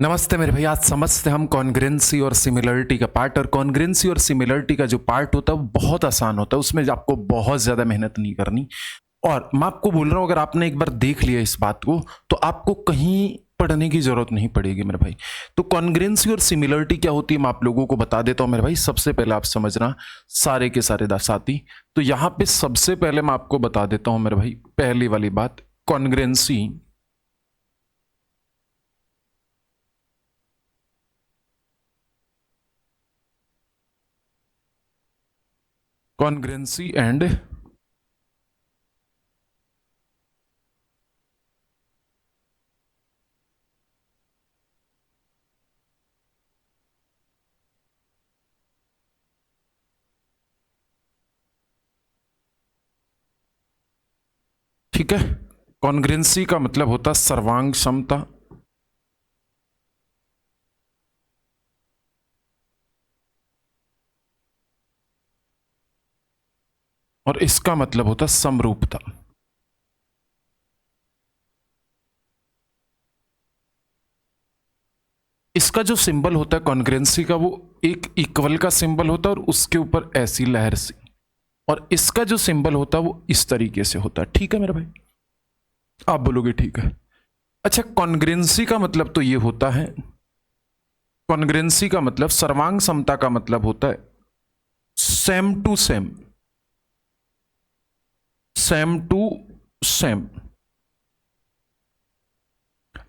नमस्ते मेरे भाई। आज समझते हम कॉन्ग्रेंसी और सिमिलरिटी का पार्ट। और कॉन्ग्रेंसी और सिमिलरिटी का जो पार्ट होता है वो बहुत आसान होता है, उसमें आपको बहुत ज़्यादा मेहनत नहीं करनी। और मैं आपको बोल रहा हूँ, अगर आपने एक बार देख लिया इस बात को तो आपको कहीं पढ़ने की जरूरत नहीं पड़ेगी मेरे भाई। तो कॉन्ग्रेंसी और सिमिलरिटी क्या होती है मैं आप लोगों को बता देता हूँ मेरे भाई। सबसे पहले आप समझना सारे के सारे साथी। तो यहाँ पे सबसे पहले मैं आपको बता देता हूँ मेरे भाई, पहली वाली बात, कॉन्ग्रेंसी कॉन्ग्रेंसी एंड ठीक है। कॉन्ग्रेंसी का मतलब होता सर्वांग समता, और इसका मतलब होता समरूपता। इसका जो सिंबल होता है कॉन्ग्रेंसी का, वो एक इक्वल का सिंबल होता है और उसके ऊपर ऐसी लहर सी। और इसका जो सिंबल होता है वो इस तरीके से होता है। ठीक है मेरे भाई, आप बोलोगे ठीक है। अच्छा, कॉन्ग्रेंसी का मतलब तो ये होता है, कॉन्ग्रेंसी का मतलब सर्वांग समता का मतलब होता है same to same, same to same.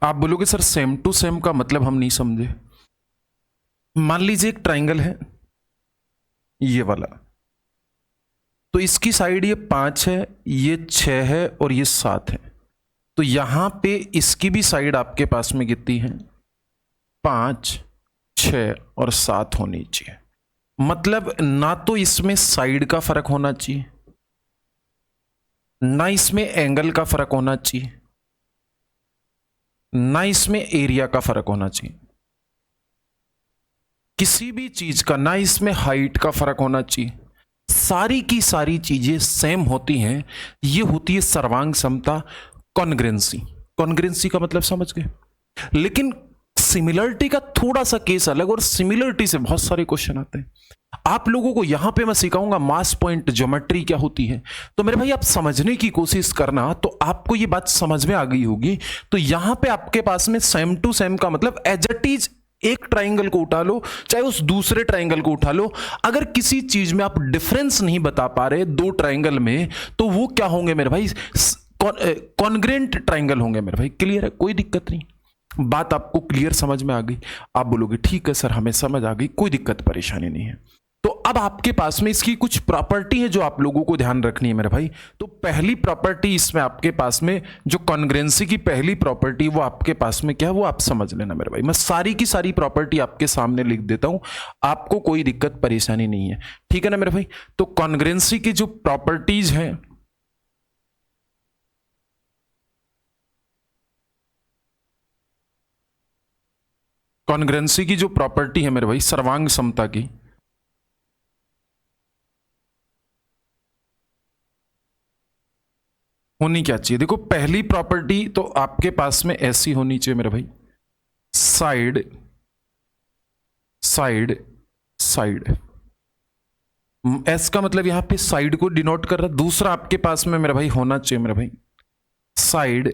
आप बोलोगे सर सेम टू सेम का मतलब हम नहीं समझे। मान लीजिए एक ट्राइंगल है ये वाला, तो इसकी साइड ये 5 है, ये 6 है और ये 7 है। तो यहां पे इसकी भी साइड आपके पास में कितनी है? 5, 6 और 7 होनी चाहिए। मतलब ना तो इसमें साइड का फर्क होना चाहिए, ना इसमें एंगल का फर्क होना चाहिए, ना इसमें एरिया का फर्क होना चाहिए, किसी भी चीज का, ना इसमें हाइट का फर्क होना चाहिए। सारी की सारी चीजें सेम होती हैं। ये होती है सर्वांग समता, कॉन्ग्रेंसी। कॉन्ग्रेंसी का मतलब समझ गए। लेकिन सिमिलरिटी का थोड़ा सा केस अलग, और सिमिलरिटी से बहुत सारे क्वेश्चन आते हैं। आप लोगों को यहां पे मैं सिखाऊंगा मास पॉइंट ज्योमेट्री क्या होती है। तो मेरे भाई आप समझने की कोशिश करना, तो आपको ये बात समझ में आ गई होगी। तो यहां पे आपके पास में सेम टू सेम का मतलब एज इट इज, एक ट्राइंगल को उठा लो चाहे उस दूसरे ट्राइंगल को उठा लो, अगर किसी चीज में आप डिफरेंस नहीं बता पा रहे दो ट्राइंगल में, तो वो क्या होंगे मेरे भाई? कॉन्ग्रेंट ट्राइंगल होंगे मेरे भाई। क्लियर है? कोई दिक्कत नहीं, बात आपको क्लियर समझ में आ गई। आप बोलोगे ठीक है सर हमें समझ आ गई, कोई दिक्कत परेशानी नहीं है। तो अब आपके पास में इसकी कुछ प्रॉपर्टी है जो आप लोगों को ध्यान रखनी है मेरे भाई। तो पहली प्रॉपर्टी इसमें आपके पास में जो कॉन्ग्रेंसी की पहली प्रॉपर्टी, वो आपके पास में क्या है वो आप समझ लेना मेरे भाई। मैं सारी की सारी प्रॉपर्टी आपके सामने लिख देता हूं, आपको कोई दिक्कत परेशानी नहीं है। ठीक है ना मेरे भाई? तो कॉन्ग्रेंसी की जो प्रॉपर्टीज हैं, कॉन्ग्रेंसी की जो प्रॉपर्टी है मेरे भाई सर्वांग समता की, होनी क्या चाहिए? देखो पहली प्रॉपर्टी तो आपके पास में ऐसी होनी चाहिए मेरे भाई, साइड साइड साइड। एस का मतलब यहां पे साइड को डिनोट कर रहा है। दूसरा आपके पास में मेरे भाई होना चाहिए मेरे भाई साइड,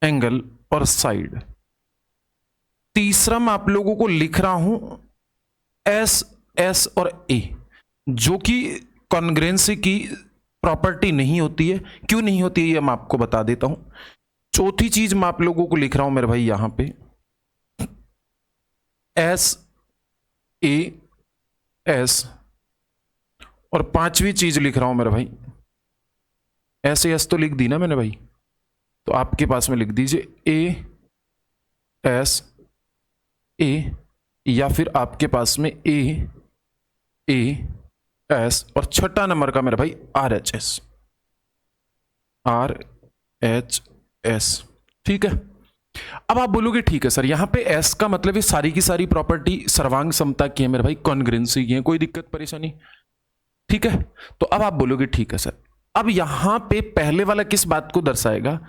एंगल और साइड। तीसरा मैं आप लोगों को लिख रहा हूं एस, एस और ए, जो कि कॉन्ग्रेंसी की प्रॉपर्टी नहीं होती है। क्यों नहीं होती है ये मैं आपको बता देता हूं। चौथी चीज मैं आप लोगों को लिख रहा हूं मेरे भाई यहां पे एस, ए, एस, और पांचवी चीज लिख रहा हूं मेरे भाई ऐसे। एस तो लिख दी ना मैंने भाई, तो आपके पास में लिख दीजिए ए, एस, ए, या फिर आपके पास में ए, ए, एस, और छठा नंबर का मेरे भाई R H S, R H S. ठीक है। अब आप बोलोगे ठीक है सर यहां पे एस का मतलब ये सारी की सारी प्रॉपर्टी सर्वांग समता की है मेरे भाई, कॉन्ग्रेंसी की है, कोई दिक्कत परेशानी? ठीक है। तो अब आप बोलोगे ठीक है सर, अब यहां पे पहले वाला किस बात को दर्शाएगा?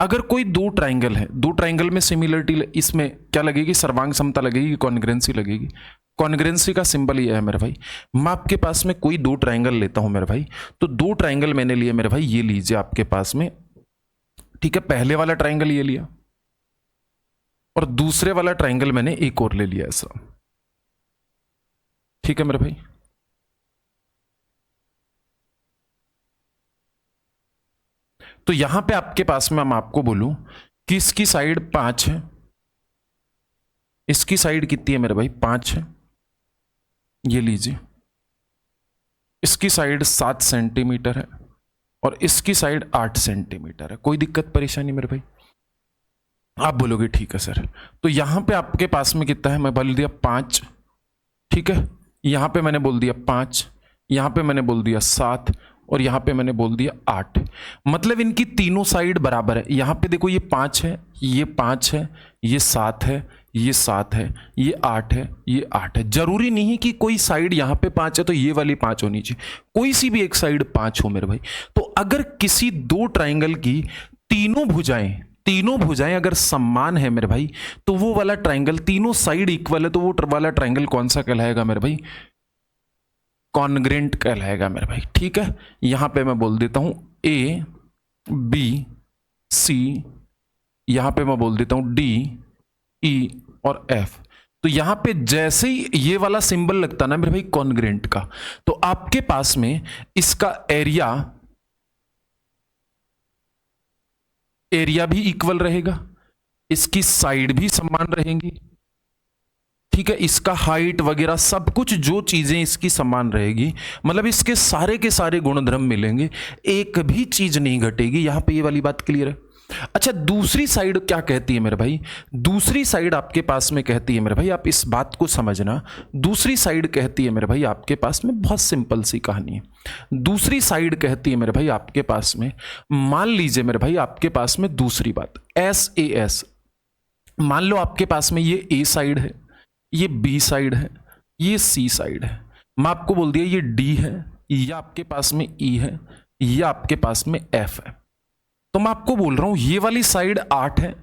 अगर कोई दो ट्राइंगल है, दो ट्राइंगल में सिमिलरिटी, इसमें क्या लगेगी, सर्वांग समता लगेगी, कॉन्ग्रेंसी लगेगी। कॉन्ग्रेंसी का सिंबल ये है मेरे भाई, मैं आपके पास में कोई दो ट्राइंगल लेता हूं मेरे भाई, तो दो ट्राइंगल मैंने लिए मेरे भाई, ये लीजिए आपके पास में, ठीक है, पहले वाला ट्राइंगल ये लिया और दूसरे वाला ट्राइंगल मैंने एक और ले लिया ऐसा, ठीक है मेरे भाई। तो यहां पे आपके पास में मैं आपको बोलूं कि इसकी साइड 5 है, इसकी साइड कितनी है मेरे भाई, 5 है, ये लीजिए, इसकी साइड 7 सेंटीमीटर है और इसकी साइड 8 सेंटीमीटर है। कोई दिक्कत परेशानी मेरे भाई? आप बोलोगे ठीक है सर, तो यहां पे आपके पास में कितना है, मैं बोल दिया 5, ठीक है, यहां पे मैंने बोल दिया 5, यहां पे मैंने बोल दिया 7 और यहां पे मैंने बोल दिया 8। मतलब इनकी तीनों साइड बराबर है। यहां पे देखो ये 5 है, ये 5 है, ये 7 है, ये 7 है, ये 8 है, ये 8 है। जरूरी नहीं है कि कोई साइड यहां पे 5 है तो ये वाली 5 होनी चाहिए, कोई सी भी एक साइड 5 हो मेरे भाई। तो अगर किसी दो ट्राइंगल की तीनों भुजाएं अगर समान है मेरे भाई, तो वो वाला ट्राइंगल, तीनों साइड इक्वल है, तो वो वाला ट्राइंगल कौन सा कहलाएगा मेरे भाई, कॉन्ग्रेंट कहलाएगा मेरे भाई। ठीक है, यहां पे मैं बोल देता हूं ए बी सी, यहां पे मैं बोल देता हूं डी ई और एफ। तो यहां पे जैसे ही ये वाला सिंबल लगता ना मेरे भाई कॉन्ग्रेंट का, तो आपके पास में इसका एरिया भी इक्वल रहेगा, इसकी साइड भी समान रहेंगी, ठीक है, इसका हाइट वगैरह सब कुछ जो चीजें इसकी समान रहेगी, मतलब इसके सारे के सारे गुणधर्म मिलेंगे, एक भी चीज नहीं घटेगी। यहां पे ये वाली बात क्लियर है। अच्छा, दूसरी साइड क्या कहती है मेरे भाई, दूसरी साइड आपके पास में कहती है मेरे भाई, आप इस बात को समझना, दूसरी साइड कहती है मेरे भाई आपके पास में, बहुत सिंपल सी कहानी है। दूसरी साइड कहती है मेरे भाई आपके पास में, मान लीजिए मेरे भाई आपके पास में दूसरी बात SAS, मान लो आपके पास में ये A साइड है, ये B साइड है, ये C साइड है, मैं आपको बोल दिया ये D है, या आपके पास में E है, या आपके पास में F है। तो मैं आपको बोल रहा हूं ये वाली साइड 8 है,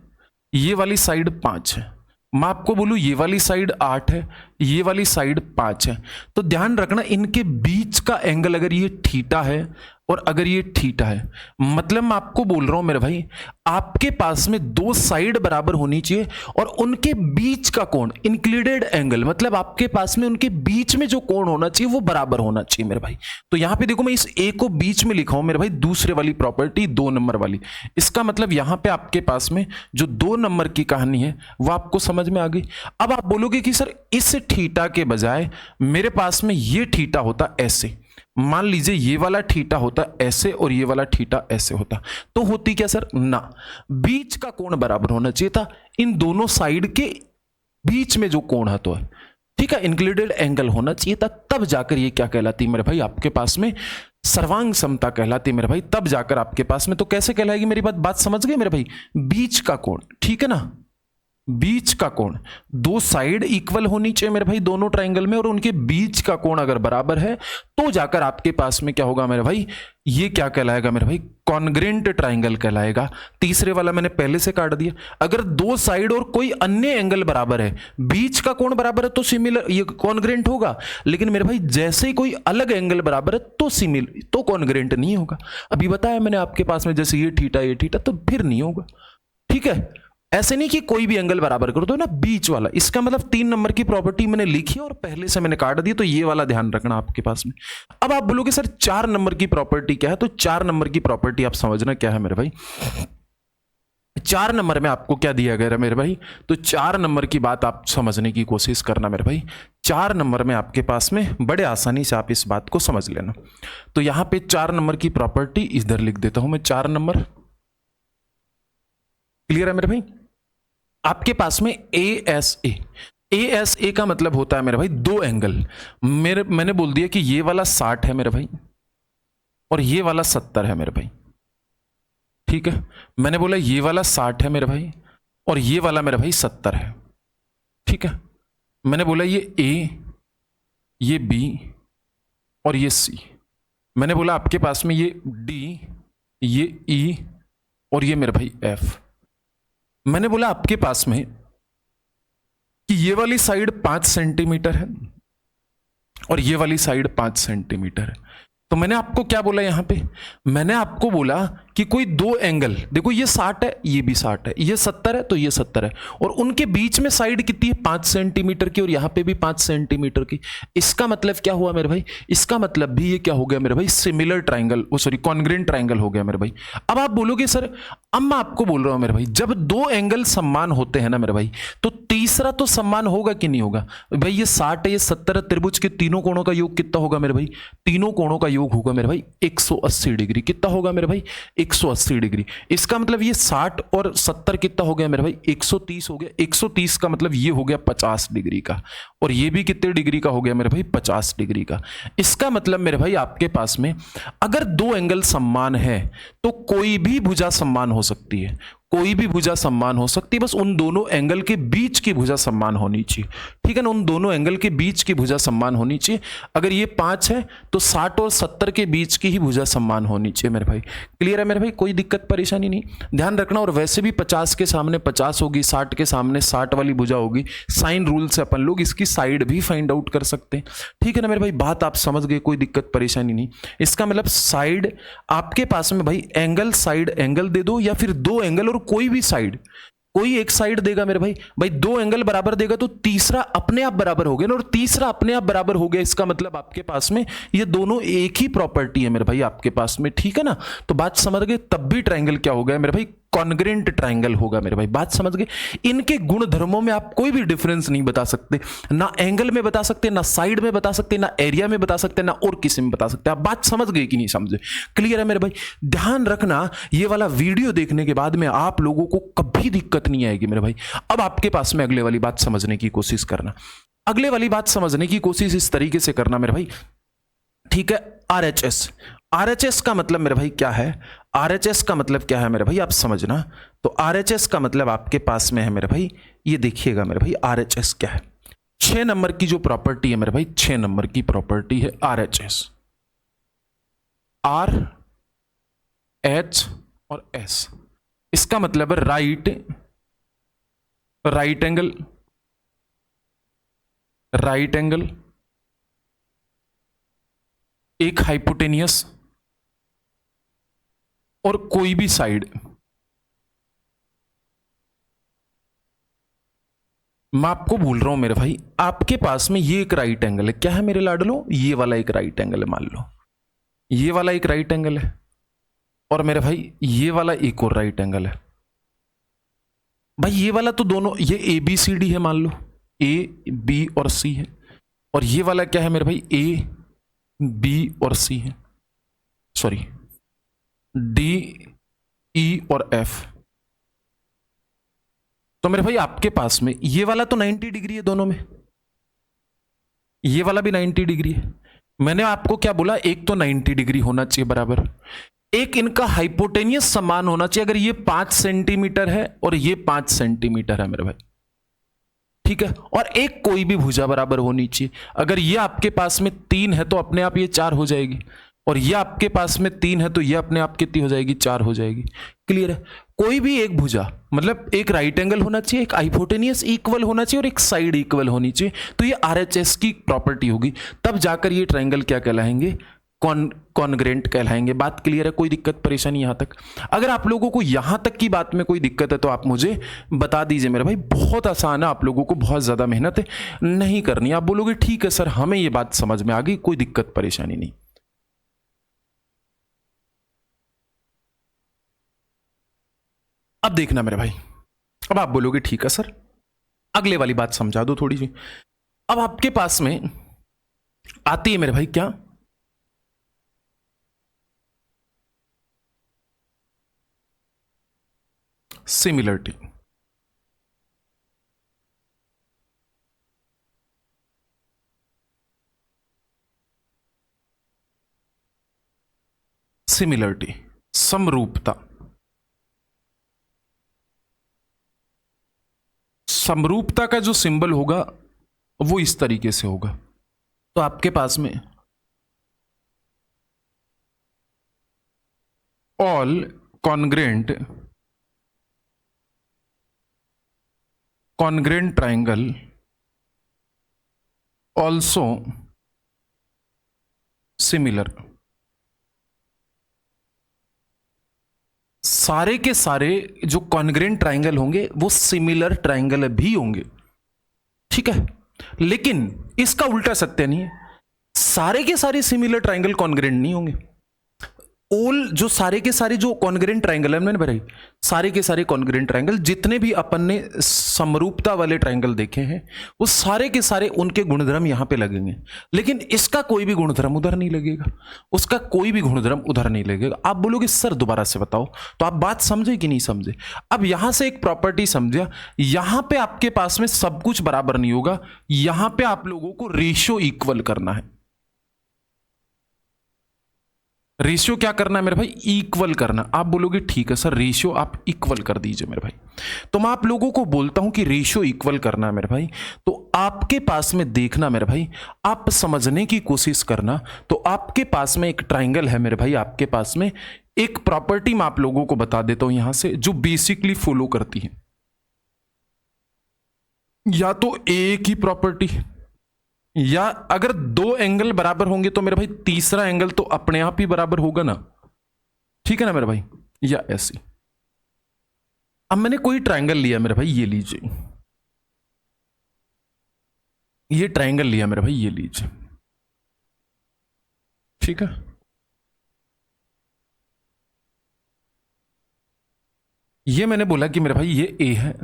ये वाली साइड 5 है, मैं आपको बोलूं ये वाली साइड 8 है, ये वाली साइड 5 है। तो ध्यान रखना इनके बीच का एंगल अगर ये थीटा है और अगर ये थीटा है, मतलब मैं आपको बोल रहा हूं मेरे भाई आपके पास में दो साइड बराबर होनी चाहिए और उनके बीच का कोण इंक्लूडेड एंगल, मतलब आपके पास में उनके बीच में जो कोण होना चाहिए वो बराबर होना चाहिए मेरे भाई। तो यहां पे देखो मैं इस ए को बीच में लिखा हूं मेरे भाई, दूसरे वाली प्रॉपर्टी 2 नंबर वाली, इसका मतलब यहां पे आपके पास में जो 2 नंबर की कहानी है वो आपको समझ में आ गई। अब आप बोलोगे कि सर इस थीटा के बजाय मेरे पास में ये थीटा होता ऐसे, मान लीजिए ये वाला थीटा होता ऐसे और ये वाला थीटा ऐसे होता, तो होती क्या सर ना, बीच का कोण बराबर होना चाहिए था, इन दोनों साइड के बीच में जो कोण है तो है, ठीक है, इंक्लूडेड एंगल होना चाहिए था, तब जाकर ये क्या कहलाती मेरे भाई आपके पास में सर्वांग समता कहलाती मेरे भाई, तब जाकर आपके पास में। तो कैसे कहलाएगी मेरी बात समझ गए मेरे भाई, बीच का कोण, ठीक है ना, बीच का कोण, दो साइड इक्वल होनी चाहिए मेरे भाई दोनों ट्राइंगल में और उनके बीच का कोण अगर बराबर है तो जाकर आपके पास में क्या होगा मेरे भाई, ये क्या कहलाएगा मेरे भाई, कॉन्ग्रेंट ट्राइंगल कहलाएगा। तीसरे वाला मैंने पहले से काट दिया, अगर दो साइड और कोई अन्य एंगल बराबर है, बीच का कोण बराबर है तो सिमिलर ये कॉन्ग्रेंट होगा, लेकिन मेरे भाई जैसे ही कोई अलग एंगल बराबर है तो सिमिलर तो कॉन्ग्रेंट नहीं होगा। अभी बताया मैंने आपके पास में जैसे ये थीटा तो फिर नहीं होगा, ठीक है। ऐसे नहीं कि कोई भी एंगल बराबर कर दो ना, बीच वाला, इसका मतलब 3 नंबर की प्रॉपर्टी मैंने लिखी और पहले से मैंने काट दी, तो ये वाला ध्यान रखना आपके पास में। अब आप बोलोगे सर 4 नंबर की प्रॉपर्टी क्या है, तो 4 नंबर की प्रॉपर्टी आप समझना क्या है मेरे भाई। 4 नंबर में आपको क्या दिया गया है मेरे भाई, तो 4 नंबर की बात आप समझने की कोशिश करना मेरे भाई। 4 नंबर में आपके पास में बड़े आसानी से आप इस बात को समझ लेना। तो यहां पे 4 नंबर की प्रॉपर्टी इधर लिख देता हूं मैं, 4 नंबर, क्लियर है मेरे भाई। आपके पास में ASA का मतलब होता है मेरे भाई दो एंगल, मैंने बोल दिया कि ये वाला 60 है मेरे भाई और ये वाला 70 है मेरे भाई, ठीक है। मैंने बोला ये वाला 60 है मेरे भाई और ये वाला मेरे भाई 70 है, ठीक है। मैंने बोला ये A, ये B और ये C। मैंने बोला आपके पास में ये D, ये E और ये मेरे भाई एफ। मैंने बोला आपके पास में कि ये वाली साइड 5 सेंटीमीटर है और ये वाली साइड 5 सेंटीमीटर है। तो मैंने आपको क्या बोला यहां पे, मैंने आपको बोला कि कोई दो एंगल, देखो ये 60 है, ये भी 60 है, ये 70 है, तो ये 70 है, और उनके बीच में साइड कितनी है, 5 सेंटीमीटर की, और यहां पे भी 5 सेंटीमीटर की। इसका मतलब क्या हुआ मेरे भाई, इसका मतलब भी ये क्या हो गया मेरे भाई, सिमिलर ट्राइंगल, वो सॉरी कॉन्ग्रेंट ट्राइंगल हो गया मेरे भाई। अब आप बोलोगे सर, अब मैं आपको बोल रहा हूं मेरे भाई, जब दो एंगल समान होते हैं ना मेरे भाई, तो तीसरा तो समान होगा कि नहीं होगा भाई। ये 60 है, ये 70 है, त्रिभुज के तीनों कोणों का योग कितना होगा मेरे भाई, तीनों कोणों का योग होगा मेरे भाई 180 डिग्री। कितना होगा मेरे भाई, 180 डिग्री। इसका मतलब ये 60 और 70 कितना हो गया मेरे भाई, 130 हो गया। 130 का मतलब ये हो गया 50 डिग्री का, और ये भी कितने डिग्री का हो गया मेरे भाई, 50 डिग्री का। इसका मतलब मेरे भाई आपके पास में अगर दो एंगल समान है तो कोई भी भुजा समान हो सकती है, कोई भी भुजा समान हो सकती है, बस उन दोनों एंगल के बीच की भुजा समान होनी चाहिए, ठीक है ना। उन दोनों एंगल के बीच की भुजा समान होनी चाहिए। अगर ये 5 है तो 60 और 70 के बीच की ही भुजा समान होनी चाहिए मेरे भाई। क्लियर है मेरे भाई, कोई दिक्कत परेशानी नहीं, ध्यान रखना। और वैसे भी 50 के सामने 50 होगी, 60 के सामने 60 वाली भुजा होगी। साइन रूल से अपन लोग इसकी साइड भी फाइंड आउट कर सकते हैं, ठीक है ना मेरे भाई। बात आप समझ गए, कोई दिक्कत परेशानी नहीं। इसका मतलब साइड आपके पास में भाई एंगल, साइड एंगल दे दो, या फिर दो एंगल और कोई भी साइड, कोई एक साइड देगा मेरे भाई। भाई दो एंगल बराबर देगा तो तीसरा अपने आप बराबर हो गया ना, और तीसरा अपने आप बराबर हो गया, इसका मतलब आपके पास में ये दोनों एक ही प्रॉपर्टी है मेरे भाई आपके पास में, ठीक है ना। तो बात समझ गए, तब भी ट्राइंगल क्या हो गया मेरे भाई, कॉन्ग्रेंट ट्राइंगल होगा मेरे भाई। बात समझ गए, इनके गुण धर्मों में आप कोई भी डिफरेंस नहीं बता सकते, ना एंगल में बता सकते, ना साइड में बता सकते, ना एरिया में बता सकते, ना और किसी में बता सकते। आप बात समझ गए कि नहीं समझे, क्लियर है मेरे भाई। ध्यान रखना, ये वाला वीडियो देखने के बाद में आप लोगों को कभी दिक्कत नहीं आएगी मेरे भाई। अब आपके पास में अगले वाली बात समझने की कोशिश करना, अगले वाली बात समझने की कोशिश इस तरीके से करना मेरे भाई, ठीक है। आरएचएस, आरएचएस का मतलब मेरे भाई क्या है, आरएचएस का मतलब क्या है मेरे भाई आप समझना। तो आरएचएस का मतलब आपके पास में है मेरे भाई, ये देखिएगा मेरे भाई आरएचएस क्या है। 6 नंबर की जो प्रॉपर्टी है मेरे भाई, 6 नंबर की प्रॉपर्टी है आरएचएस, आर एच और एस। इसका मतलब है राइट एंगल, राइट एंगल, एक हाइपोटेनियस, और कोई भी साइड। मैं आपको बोल रहा हूं मेरे भाई, आपके पास में ये एक राइट एंगल है, क्या है मेरे लाडलो, ये वाला एक राइट एंगल है, मान लो ये वाला एक राइट एंगल है, और मेरे भाई ये वाला एक और राइट एंगल है। भाई ये वाला तो दोनों, ये ए बी सी डी है, मान लो ए बी और सी है, और ये वाला क्या है मेरे भाई, ए बी और सी है, सॉरी डी ई और एफ। तो मेरे भाई आपके पास में ये वाला तो 90 डिग्री है दोनों में, ये वाला भी 90 डिग्री है। मैंने आपको क्या बोला, एक तो 90 डिग्री होना चाहिए बराबर, एक इनका हाइपोटेनियस समान होना चाहिए। अगर ये 5 सेंटीमीटर है और ये 5 सेंटीमीटर है मेरे भाई, ठीक है, और एक कोई भी भुजा बराबर होनी चाहिए। अगर ये आपके पास में 3 है तो अपने आप ये 4 हो जाएगी, और ये आपके पास में 3 है तो ये अपने आप कितनी हो जाएगी, 4 हो जाएगी। क्लियर है, कोई भी एक भुजा, मतलब एक राइट एंगल होना चाहिए, एक हाइपोटेनियस इक्वल होना चाहिए, और एक साइड इक्वल होनी चाहिए। तो ये आरएचएस की प्रॉपर्टी होगी, तब जाकर ये ट्राइंगल क्या कहलाएंगे, कॉन्ग्रेंट कहलाएंगे। बात क्लियर है, कोई दिक्कत परेशानी यहां तक। अगर आप लोगों को यहां तक की बात में कोई दिक्कत है तो आप मुझे बता दीजिए मेरे भाई, बहुत आसान है, आप लोगों को बहुत ज्यादा मेहनत नहीं करनी। आप बोलोगे ठीक है सर, हमें ये बात समझ में आ गई, कोई दिक्कत परेशानी नहीं। अब देखना मेरे भाई, अब आप बोलोगे ठीक है सर, अगले वाली बात समझा दो थोड़ी सी। अब आपके पास में आती है मेरे भाई क्या, सिमिलरिटी। सिमिलरिटी, समरूपता। समरूपता का जो सिंबल होगा वो इस तरीके से होगा। तो आपके पास में all congruent congruent triangle also similar. सारे के सारे जो कॉन्ग्रेंट ट्राइंगल होंगे वो सिमिलर ट्राइंगल भी होंगे, ठीक है। लेकिन इसका उल्टा सत्य नहीं है, सारे के सारे सिमिलर ट्राइंगल कॉन्ग्रेंट नहीं होंगे। ऑल जो सारे के सारे जो कॉन्ग्रेंट ट्राइंगल है, मैंने बताई सारे के सारे कॉन्ग्रेंट ट्राइंगल जितने भी अपन ने समरूपता वाले ट्राइंगल देखे हैं वो सारे के सारे उनके गुणधर्म यहां पे लगेंगे, लेकिन इसका कोई भी गुणधर्म उधर नहीं लगेगा, उसका कोई भी गुणधर्म उधर नहीं लगेगा। आप बोलोगे सर दोबारा से बताओ, तो आप बात समझे कि नहीं समझे? अब यहां से एक प्रॉपर्टी समझा, यहां पे आपके पास में सब कुछ बराबर नहीं होगा, यहां पे आप लोगों को रेशियो इक्वल करना है। रेशियो क्या करना है मेरे भाई? इक्वल करना। आप बोलोगे ठीक है सर रेशियो आप इक्वल कर दीजिए मेरे भाई, तो मैं आप लोगों को बोलता हूं कि रेशियो इक्वल करना है मेरे भाई, तो आपके पास में देखना मेरे भाई, आप समझने की कोशिश करना। तो आपके पास में एक ट्राइंगल है मेरे भाई, आपके पास में एक प्रॉपर्टी मैं आप लोगों को बता देता हूं यहां से, जो बेसिकली फॉलो करती है, या तो एक ही प्रॉपर्टी, या अगर दो एंगल बराबर होंगे तो मेरे भाई तीसरा एंगल तो अपने आप ही बराबर होगा ना, ठीक है ना मेरे भाई, या ऐसी। अब मैंने कोई ट्राइंगल लिया मेरे भाई, ये लीजिए, ये ट्राइंगल लिया मेरे भाई, ये लीजिए, ठीक है। ये मैंने बोला कि मेरे भाई ये ए है,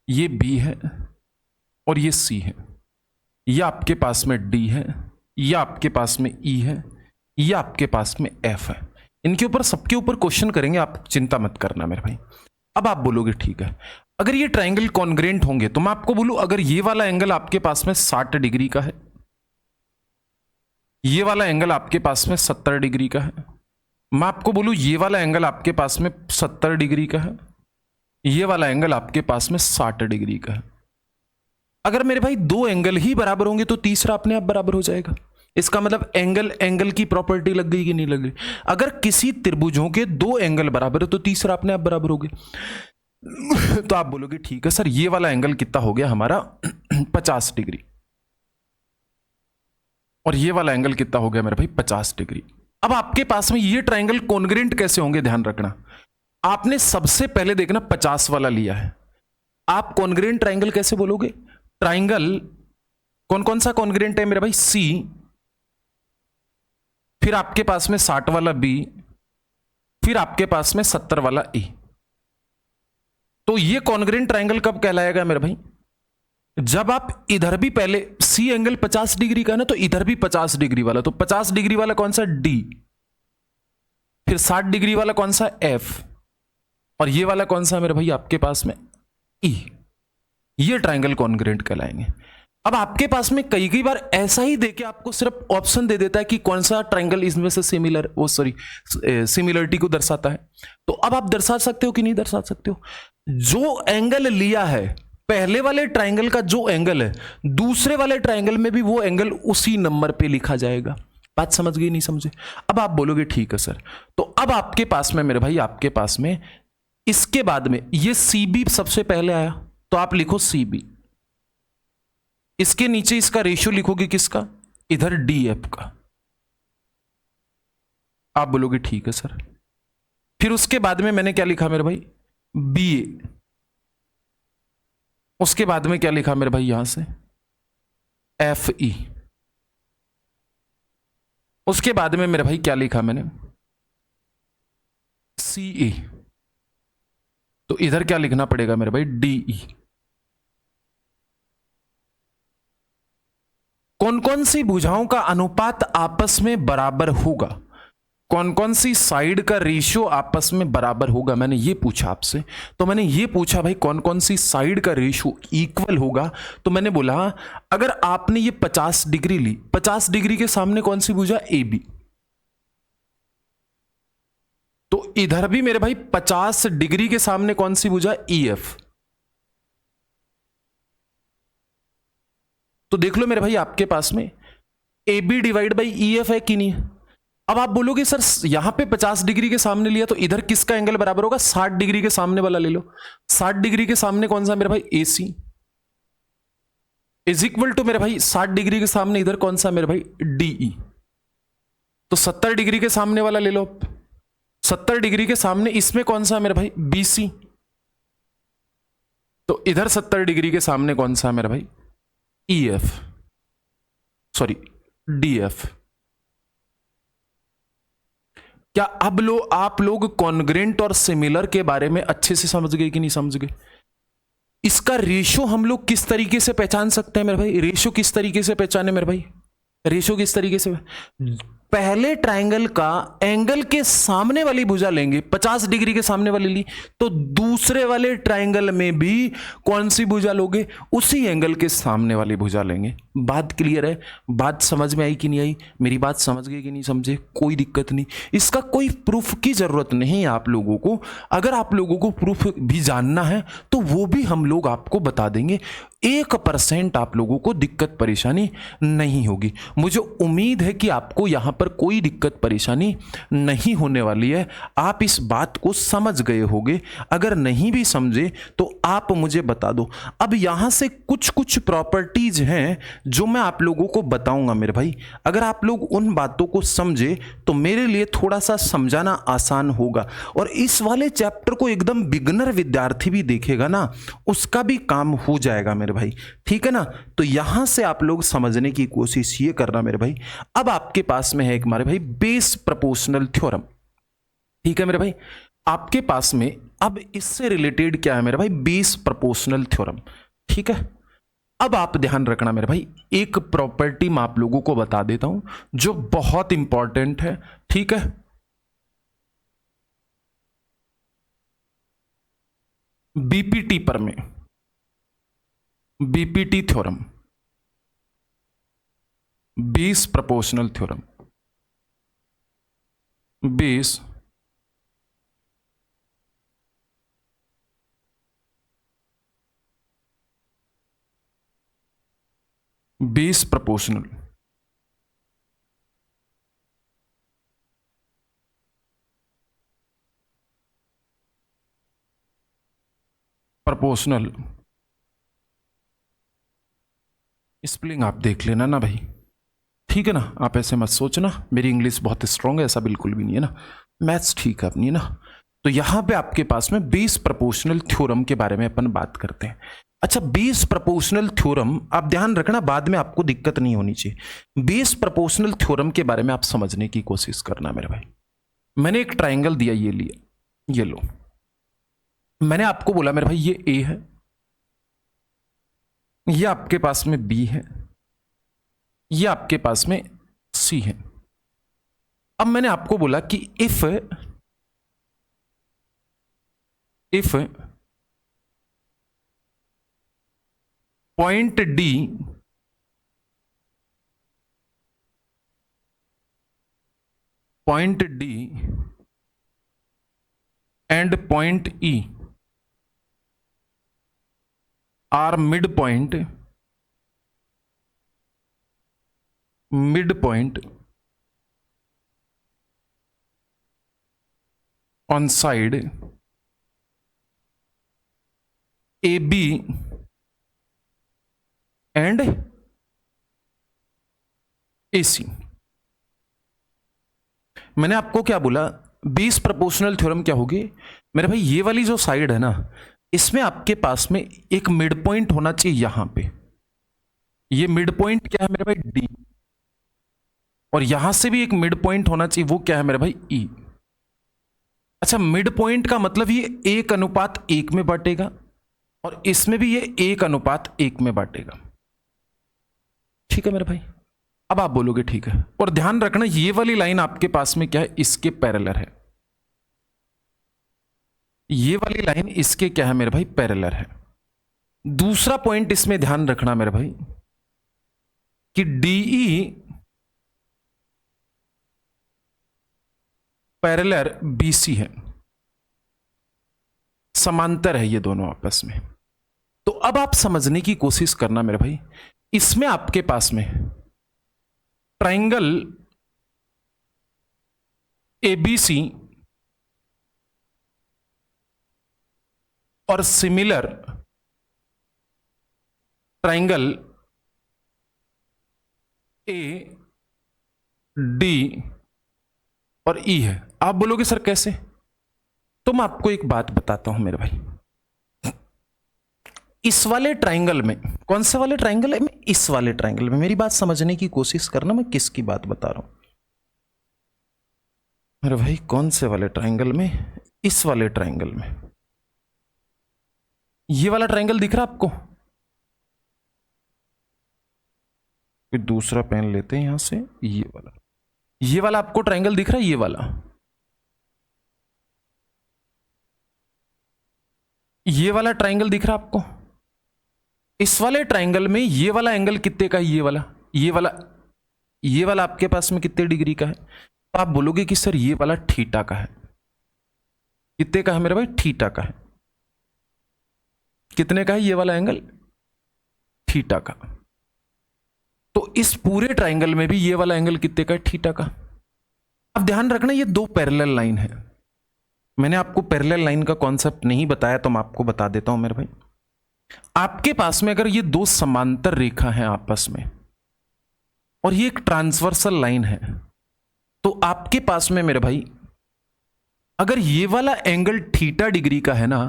ये बी है और ये सी है, ये आपके पास में डी है, ये आपके पास में ई है, ये आपके पास में एफ है। इनके ऊपर सबके ऊपर क्वेश्चन करेंगे, आप चिंता मत करना मेरे भाई। अब आप बोलोगे ठीक है, अगर ये ट्राइंगल कॉन्ग्रेंट होंगे तो मैं आपको बोलूं, अगर ये वाला एंगल आपके पास में 60 डिग्री का है, ये वाला एंगल आपके पास में 70 डिग्री का है, मैं आपको बोलूं ये वाला एंगल आपके पास में 70 डिग्री का है, ये वाला एंगल आपके पास में 60 डिग्री का है। अगर मेरे भाई दो एंगल ही बराबर होंगे तो तीसरा अपने आप बराबर हो जाएगा। इसका मतलब एंगल एंगल की प्रॉपर्टी लग गई कि नहीं लग गई? अगर किसी त्रिभुजों के दो एंगल बराबर है तो तीसरा अपने आप बराबर हो गया। तो आप बोलोगे ठीक है सर ये वाला एंगल कितना हो गया हमारा 50 डिग्री, और ये वाला एंगल कितना हो गया मेरे भाई 50 डिग्री। अब आपके पास में ये ट्राइंगल कॉन्ग्रेंट कैसे होंगे, ध्यान रखना, आपने सबसे पहले देखना 50 वाला लिया है, आप कॉन्ग्रेंट ट्राइंगल कैसे बोलोगे? ट्राइंगल कौन कौन सा कॉन्ग्रेंट है मेरे भाई? सी, फिर आपके पास में 60 वाला बी, फिर आपके पास में 70 वाला ए। तो ये कॉन्ग्रेंट ट्राइंगल कब कहलाएगा मेरे भाई? जब आप इधर भी पहले सी एंगल 50 डिग्री का है ना, तो इधर भी 50 डिग्री वाला, तो 50 डिग्री वाला कौन सा? डी, फिर 60 डिग्री वाला कौन सा? एफ, और ये वाला कौन सा मेरे भाई आपके पास में? ई। ये ट्राइंगल कॉन्ग्रेंट कहलाएंगे। अब आपके पास में कई कई बार ऐसा ही देके आपको सिर्फ ऑप्शन दे देता है कि कौन सा ट्राइंगल इसमें से सिमिलर, वो सॉरी सिमिलरिटी को दर्शाता है, तो अब आप दर्शा सकते हो कि नहीं दर्शा सकते हो? जो एंगल लिया है पहले वाले ट्राइंगल का, जो एंगल है दूसरे वाले ट्राइंगल में भी वो एंगल उसी नंबर पे लिखा जाएगा। बात समझ गई नहीं समझे? अब आप बोलोगे ठीक है सर, तो अब आपके पास में मेरे भाई, आपके पास में इसके बाद में ये सी बी सबसे पहले आया, तो आप लिखो सी बी, इसके नीचे इसका रेशियो लिखोगे किसका? इधर डी एफ का। आप बोलोगे ठीक है सर, फिर उसके बाद में मैंने क्या लिखा मेरे भाई? बी ए, उसके बाद में क्या लिखा मेरे भाई यहां से? एफ ई, उसके बाद में मेरे भाई क्या लिखा मैंने? सी ए, तो इधर क्या लिखना पड़ेगा मेरे भाई? D E. कौन कौन सी भुजाओं का अनुपात आपस में बराबर होगा? कौन कौन सी साइड का रेशियो आपस में बराबर होगा, मैंने ये पूछा आपसे। तो मैंने ये पूछा भाई कौन कौन सी साइड का रेशियो इक्वल होगा, तो मैंने बोला अगर आपने ये 50 डिग्री ली, 50 डिग्री के सामने कौन सी भुजा? ए बी, तो इधर भी मेरे भाई 50 डिग्री के सामने कौन सी भुजा? E F. तो देख लो मेरे भाई आपके पास में A B divide by E F है कि नहीं? अब आप बोलोगे सर यहां पे 50 डिग्री के सामने लिया तो इधर किसका एंगल बराबर होगा? 60 डिग्री के सामने वाला ले लो। 60 डिग्री के सामने कौन सा मेरे भाई? AC इज इक्वल टू मेरे भाई 60 डिग्री के सामने इधर कौन सा मेरे भाई? DE। तो 70 डिग्री के सामने वाला ले लो। 70 डिग्री के सामने इसमें कौन सा मेरे भाई? BC। तो इधर 70 डिग्री के सामने कौन सा मेरे भाई? EF, sorry DF। क्या अब आप लोग कॉन्ग्रेंट और सिमिलर के बारे में अच्छे से समझ गए कि नहीं समझ गए? इसका रेशो हम लोग किस तरीके से पहचान सकते हैं मेरे भाई? रेशो किस तरीके से पहचाने मेरे भाई? रेशो किस तरीके से? पहले ट्रायंगल का एंगल के सामने वाली भुजा लेंगे, 50 डिग्री के सामने वाली ली, तो दूसरे वाले ट्रायंगल में भी कौन सी भुजा लोगे? उसी एंगल के सामने वाली भुजा लेंगे। बात क्लियर है? बात समझ में आई कि नहीं आई? मेरी बात समझ गए कि नहीं समझे? कोई दिक्कत नहीं। इसका कोई प्रूफ की जरूरत नहीं है आप लोगों को। अगर आप लोगों को प्रूफ भी जानना है तो वो भी हम लोग आपको बता देंगे। 1% आप लोगों को दिक्कत परेशानी नहीं होगी। मुझे उम्मीद है कि आपको यहां पर कोई दिक्कत परेशानी नहीं होने वाली है। आप इस बात को समझ गए होंगे। अगर नहीं भी समझे तो आप मुझे बता दो। अब यहां से कुछ कुछ प्रॉपर्टीज हैं जो मैं आप लोगों को बताऊंगा मेरे भाई। अगर आप लोग उन बातों को समझे तो मेरे लिए थोड़ा सा समझाना आसान होगा। और इस वाले चैप्टर को एकदम बिगनर विद्यार्थी भी देखेगा ना, उसका भी काम हो जाएगा मेरे भाई। ठीक है ना? तो यहां से आप लोग समझने की कोशिश ये करना मेरे भाई। अब आपके पास में है एक हमारे भाई बेस प्रोपोर्शनल थ्योरम। ठीक है मेरे भाई, आपके पास में अब इससे रिलेटेड क्या है मेरे भाई? Base proportional theorem. ठीक है, अब आप ध्यान रखना मेरे भाई, एक प्रॉपर्टी मैं आप लोगों को बता देता हूं जो बहुत इंपॉर्टेंट है। ठीक है, बीपीटी पर में, BPT theorem, base proportional theorem, base base proportional proportional spelling आप देख लेना ना भाई। ठीक है ना? आप ऐसे मत सोचना मेरी इंग्लिश बहुत स्ट्रांग है, ऐसा बिल्कुल भी नहीं है ना। मैथ्स ठीक है अपनी है ना। तो यहां पे आपके पास में बेस प्रोपोर्शनल थ्योरम के बारे में अपन बात करते हैं। अच्छा, बेस प्रोपोर्शनल थ्योरम आप ध्यान रखना, बाद में आपको दिक्कत नहीं होनी चाहिए। बेस प्रोपोर्शनल थ्योरम के बारे में आप समझने की कोशिश करना मेरे भाई। मैंने एक ट्राइंगल दिया, ये लिया, ये लो। मैंने आपको बोला मेरे भाई ये ए है, ये आपके पास में बी है, ये आपके पास में सी है। अब मैंने आपको बोला कि if point D and point E R mid point on side AB and AC। मैंने आपको क्या बोला? बेस प्रोपोर्शनल थ्योरम क्या होगी मेरे भाई? ये वाली जो साइड है ना, इसमें आपके पास में एक मिड पॉइंट होना चाहिए। यहां पे ये मिड पॉइंट क्या है मेरे भाई? डी। और यहां से भी एक मिड पॉइंट होना चाहिए, वो क्या है मेरे भाई? ई। अच्छा, मिड पॉइंट का मतलब ये 1:1 में बांटेगा और इसमें भी ये 1:1 में बांटेगा। ठीक है मेरे भाई? अब आप बोलोगे ठीक है, और ध्यान रखना ये वाली लाइन आपके पास में क्या है? इसके पैरेलल है। ये वाली लाइन इसके क्या है मेरे भाई? पैरेलल है। दूसरा पॉइंट इसमें ध्यान रखना मेरे भाई कि डीई पैरेलल बीसी है, समांतर है ये दोनों आपस में। तो अब आप समझने की कोशिश करना मेरे भाई, इसमें आपके पास में ट्राइंगल ABC और सिमिलर ट्राइंगल AD और E है। आप बोलोगे सर कैसे? तो मैं आपको एक बात बताता हूं मेरे भाई। इस वाले ट्राइंगल में, कौन से वाले ट्राइंगल है? इस वाले ट्राइंगल में, मेरी बात समझने की कोशिश करना, मैं किसकी बात बता रहा हूं मेरे भाई। कौन से वाले ट्राइंगल में? इस वाले ट्राइंगल में। ये वाला ट्राइंगल दिख रहा आपको? कोई दूसरा पेन लेते हैं यहां से। ये वाला आपको ट्राइंगल दिख रहा है? ये वाला ट्राइंगल दिख रहा है आपको? इस वाले ट्राइंगल में ये वाला एंगल कितने का है? ये वाला आपके पास में कितने डिग्री का है? तो आप बोलोगे कि सर ये वाला थीटा का है। कितने का है मेरे भाई? थीटा का है। कितने का है ये वाला एंगल? थीटा का। तो इस पूरे ट्राइंगल में भी ये वाला एंगल कितने का है? थीटा का। अब ध्यान रखना, ये दो पैरेलल लाइन है। मैंने आपको पैरेलल लाइन का कॉन्सेप्ट नहीं बताया, तो मैं आपको बता देता हूं मेरे भाई। आपके पास में अगर ये दो समांतर रेखा हैं आपस में, और ये एक ट्रांसवर्सल लाइन है, तो आपके पास में मेरे भाई अगर ये वाला एंगल थीटा डिग्री का है ना,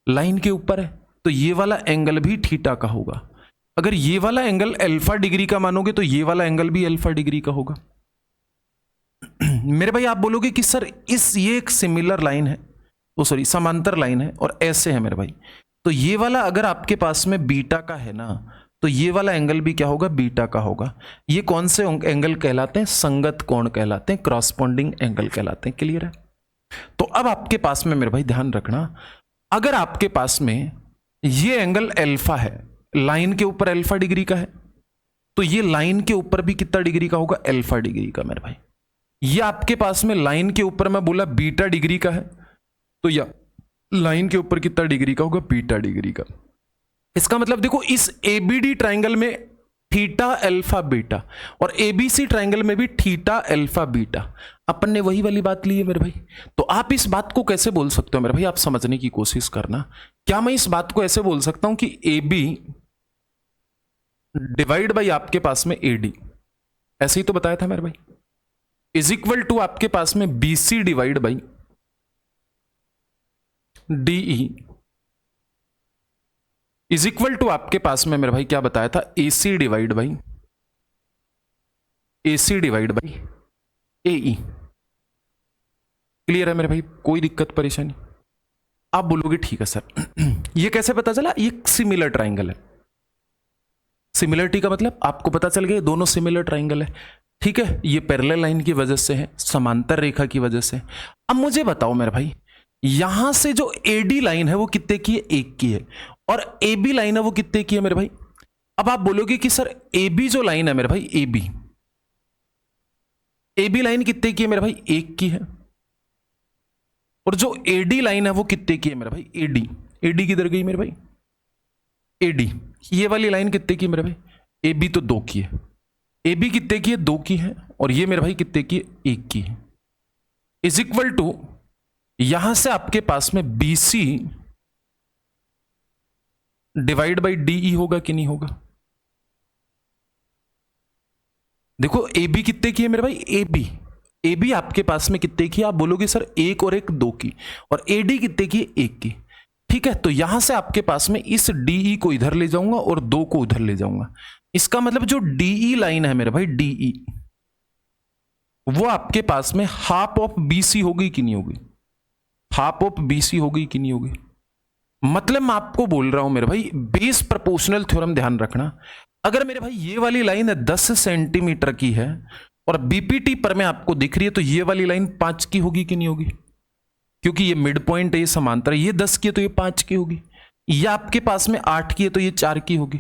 लाइन के ऊपर है, तो ये वाला एंगल भी थीटा का होगा। अगर ये वाला एंगल अल्फा डिग्री का मानोगे तो ये वाला एंगल भी अल्फा डिग्री का होगा। मेरे भाई आप बोलोगे कि सर ये एक सिमिलर लाइन है, सॉरी समांतर लाइन है, और ऐसे है मेरे भाई, तो ये वाला अगर आपके पास में बीटा का है ना, तो ये वाला एंगल भी क्या होगा? बीटा का होगा। ये कौन से एंगल कहलाते हैं? संगत कोण कहलाते हैं, क्रॉसपोंडिंग एंगल कहलाते हैं। क्लियर है? तो अब आपके पास में मेरे भाई ध्यान रखना, अगर आपके पास में ये एंगल अल्फा है, लाइन के ऊपर अल्फा डिग्री का है, तो ये लाइन के ऊपर भी कितना डिग्री का होगा? अल्फा डिग्री का मेरे भाई। ये आपके पास में लाइन के ऊपर मैं बोला बीटा डिग्री का है, तो यह लाइन के ऊपर कितना डिग्री का होगा? बीटा डिग्री का। इसका मतलब देखो, इस एबीडी ट्राइंगल में थीटा अल्फा बीटा, और एबीसी ट्राइंगल में भी थीटा अल्फा बीटा। अपन ने वही वाली बात ली है मेरे भाई। तो आप इस बात को कैसे बोल सकते हो मेरे भाई? आप समझने की कोशिश करना। क्या मैं इस बात को ऐसे बोल सकता हूं कि AB डिवाइड बाई आपके पास में AD, ऐसे ही तो बताया था मेरे भाई, इज इक्वल टू आपके पास में BC divide by DE is equal to आपके पास में मेरे भाई क्या बताया था? AC divide by AE। Clear है मेरे भाई? कोई दिक्कत परेशानी? आप बोलोगे ठीक है सर ये कैसे पता चला? ये सिमिलर ट्राइंगल है। सिमिलरिटी का मतलब आपको पता चल गया दोनों सिमिलर ट्राइंगल है। ठीक है, ये पैरेलल लाइन की वजह से है, समांतर रेखा की वजह से। अब मुझे बताओ मेरे भाई, यहां से जो AD लाइन है वो कितने की है? 1 की है। और AB लाइन है वो कितने की है मेरे भाई? अब आप बोलोगे कि सर AB जो लाइन है मेरे भाई, AB लाइन कितने की है मेरे भाई? 1 की है। और जो AD लाइन है वो कितने की है मेरे भाई? AD किधर गई मेरे भाई? AD ये वाली लाइन कितने की है मेरे भाई? AB तो 2 की है। AB कितने की है? 2 की है। और ये मेरे भाई कितने की है? 1 की है। इज इक्वल टू यहां से आपके पास में BC डिवाइड बाई DE होगा कि नहीं होगा? देखो AB कितने की है मेरे भाई? AB आपके पास में कितने की है? आप बोलोगे सर 1 और 1 2 की, और AD कितने की है? 1 की। ठीक है, तो यहां से आपके पास में इस DE को इधर ले जाऊंगा और 2 को उधर ले जाऊंगा। इसका मतलब जो DE लाइन है मेरे भाई, DE वो आपके पास में हाफ ऑफ BC होगी कि नहीं होगी? हाफ ऑफ BC होगी कि नहीं होगी? मतलब मैं आपको बोल रहा हूं मेरे भाई, बेस प्रोपोर्शनल थ्योरम ध्यान रखना। अगर मेरे भाई ये वाली लाइन 10 सेंटीमीटर की है और BPT पर में आपको दिख रही है, तो ये वाली लाइन 5 की होगी कि नहीं होगी? क्योंकि ये मिड पॉइंट है, ये समांतर है। ये 10 की है तो ये 5 की होगी। या आपके पास में 8 की है तो ये 4 की होगी।